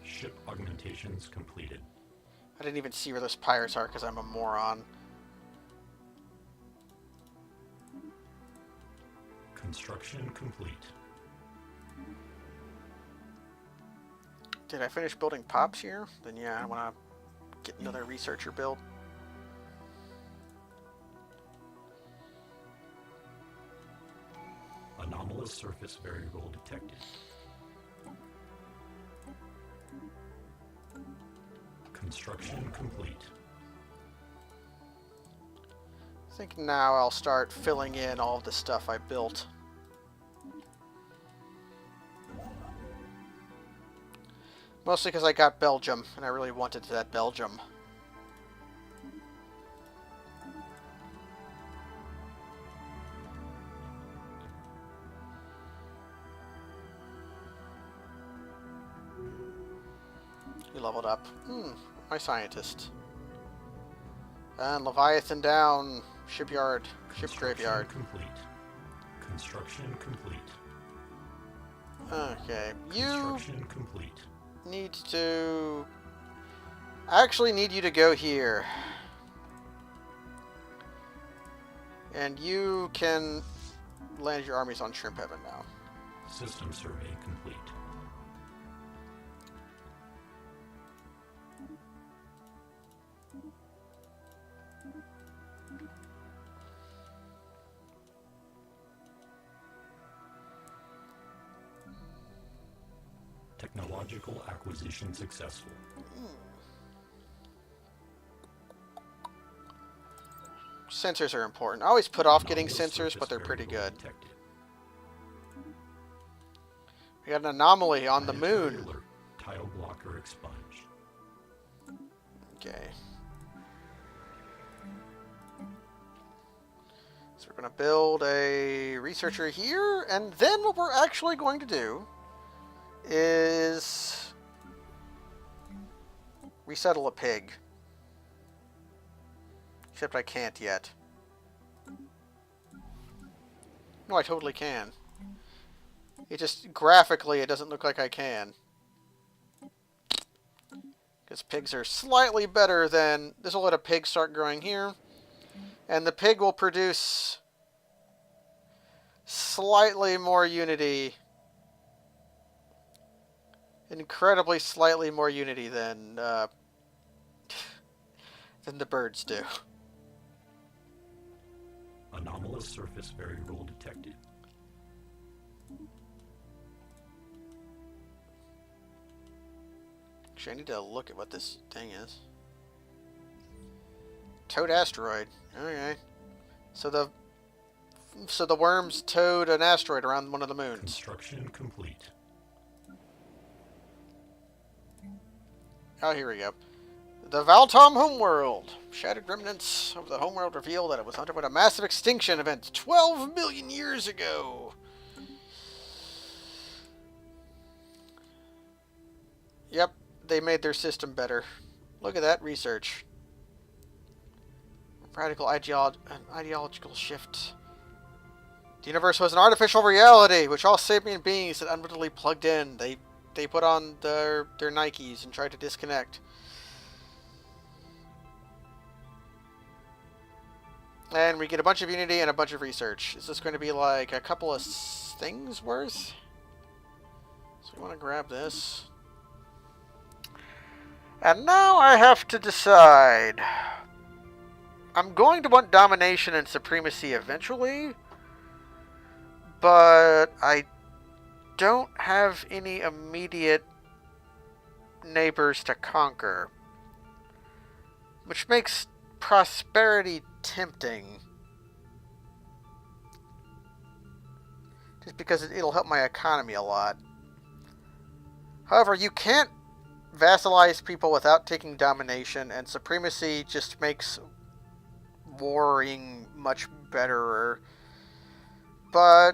Ship augmentations completed. I didn't even see where those pirates are because I'm a moron. Construction complete. Did I finish building pops here? Then yeah, I want to get another researcher build. Anomalous surface variable detected. Construction complete. I think now I'll start filling in all of the stuff I built. Mostly because I got Belgium, and I really wanted that Belgium. You leveled up. My scientist. And Leviathan down. Shipyard. Ship graveyard. Complete. Construction complete. Okay. You Construction complete. need to... I actually need you to go here. And you can land your armies on Shrimp Heaven now. System survey complete. Technological acquisition successful. Sensors are important. I always put off getting Anomalous sensors, but surface they're pretty variable good. detected. We got an anomaly on the Planetary moon. alert. Tile blocker expunged. Okay. So we're going to build a researcher here, and then what we're actually going to do is resettle a pig. Except I can't yet. No, I totally can. It just, graphically, it doesn't look like I can. Because pigs are slightly better than... This will let a pig start growing here. And the pig will produce slightly more unity. Incredibly slightly more unity than the birds do. Anomalous surface variable detected. Actually, I need to look at what this thing is. Towed asteroid. Okay. So the worms towed an asteroid around one of the moons. Construction complete. Oh, here we go. The Valtom homeworld. Shattered remnants of the homeworld reveal that it was underwent a massive extinction event 12 million years ago. Yep, they made their system better. Look at that research. Radical ideological shift. The universe was an artificial reality, which all sapient beings had unwittingly plugged in. They put on their Nikes and tried to disconnect. And we get a bunch of unity and a bunch of research. Is this going to be like a couple of things worth? So we want to grab this. And now I have to decide. I'm going to want domination and supremacy eventually. But I don't have any immediate neighbors to conquer. Which makes prosperity tempting. Just because it'll help my economy a lot. However, you can't vassalize people without taking domination, and supremacy just makes warring much better. But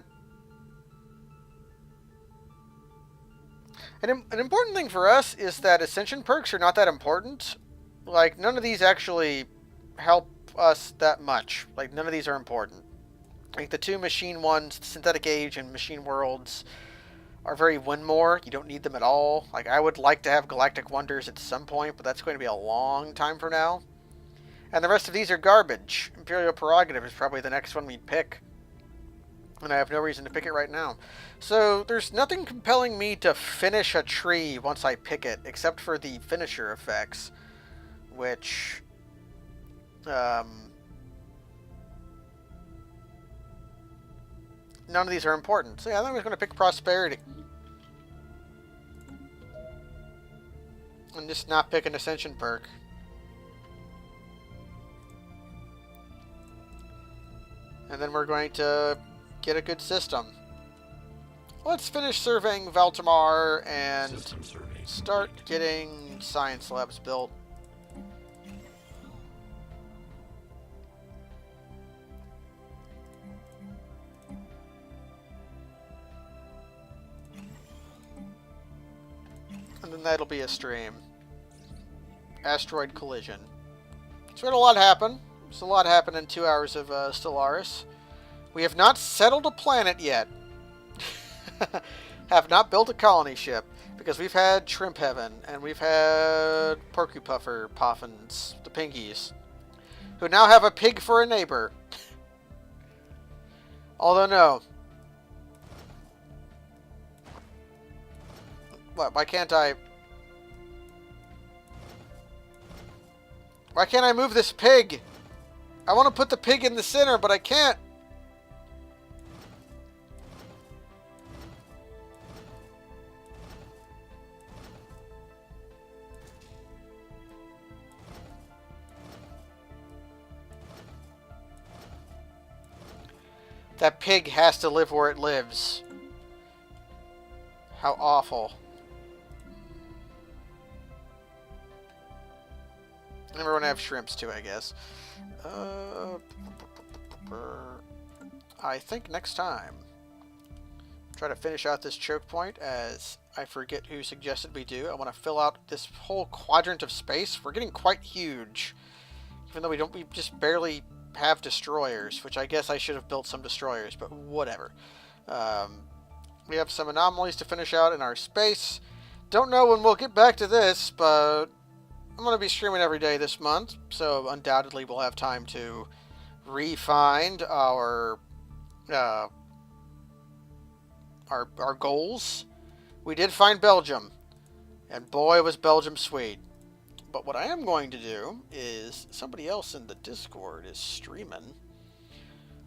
an important thing for us is that ascension perks are not that important. Like, none of these actually help us that much. Like, none of these are important. Like, the two machine ones, Synthetic Age and Machine Worlds, are very win-more. You don't need them at all. Like, I would like to have Galactic Wonders at some point, but that's going to be a long time from now. And the rest of these are garbage. Imperial Prerogative is probably the next one we'd pick. And I have no reason to pick it right now. So, there's nothing compelling me to finish a tree once I pick it, except for the finisher effects. Which... none of these are important. So yeah, I think I was going to pick prosperity. And just not pick an ascension perk. And then we're going to get a good system. Let's finish surveying Valtamar and start getting science labs built. And then that'll be a stream. Asteroid collision. So we had a lot happen. There's a lot happened in 2 hours of Stellaris. We have not settled a planet yet. Have not built a colony ship. Because we've had Shrimp Heaven. And we've had Porcupuffer Poffins. The Pinkies. Who now have a pig for a neighbor. Although no. What? Why can't I... Why can't I move this pig? I want to put the pig in the center, but I can't. That pig has to live where it lives. How awful. And we're going to have shrimps too, I guess. I think next time, try to finish out this choke point, as I forget who suggested we do. I want to fill out this whole quadrant of space. We're getting quite huge. Even though we just barely have destroyers, which I guess I should have built some destroyers, but whatever. We have some anomalies to finish out in our space. Don't know when we'll get back to this, but I'm going to be streaming every day this month, so undoubtedly we'll have time to re-find our goals. We did find Belgium, and boy was Belgium sweet. But what I am going to do is, somebody else in the Discord is streaming,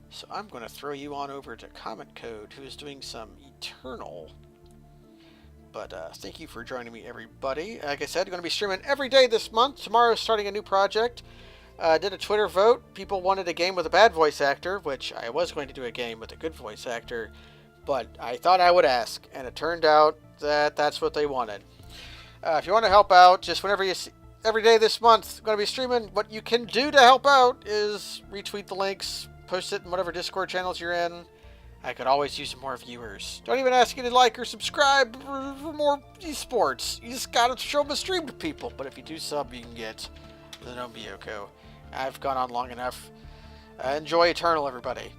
so I'm going to throw you on over to Comment Code, who is doing some Eternal. But thank you for joining me, everybody. Like I said, I'm going to be streaming every day this month. Tomorrow is starting a new project. Did a Twitter vote. People wanted a game with a bad voice actor, which I was going to do a game with a good voice actor, but I thought I would ask, and it turned out that that's what they wanted. If you want to help out, just whenever you see... Every day this month, I'm going to be streaming. What you can do to help out is retweet the links, post it in whatever Discord channels you're in. I could always use some more viewers. Don't even ask you to like or subscribe for more esports. You just gotta show the stream to people. But if you do sub, you can get the Nobiyoko. I've gone on long enough. Enjoy Eternal, everybody.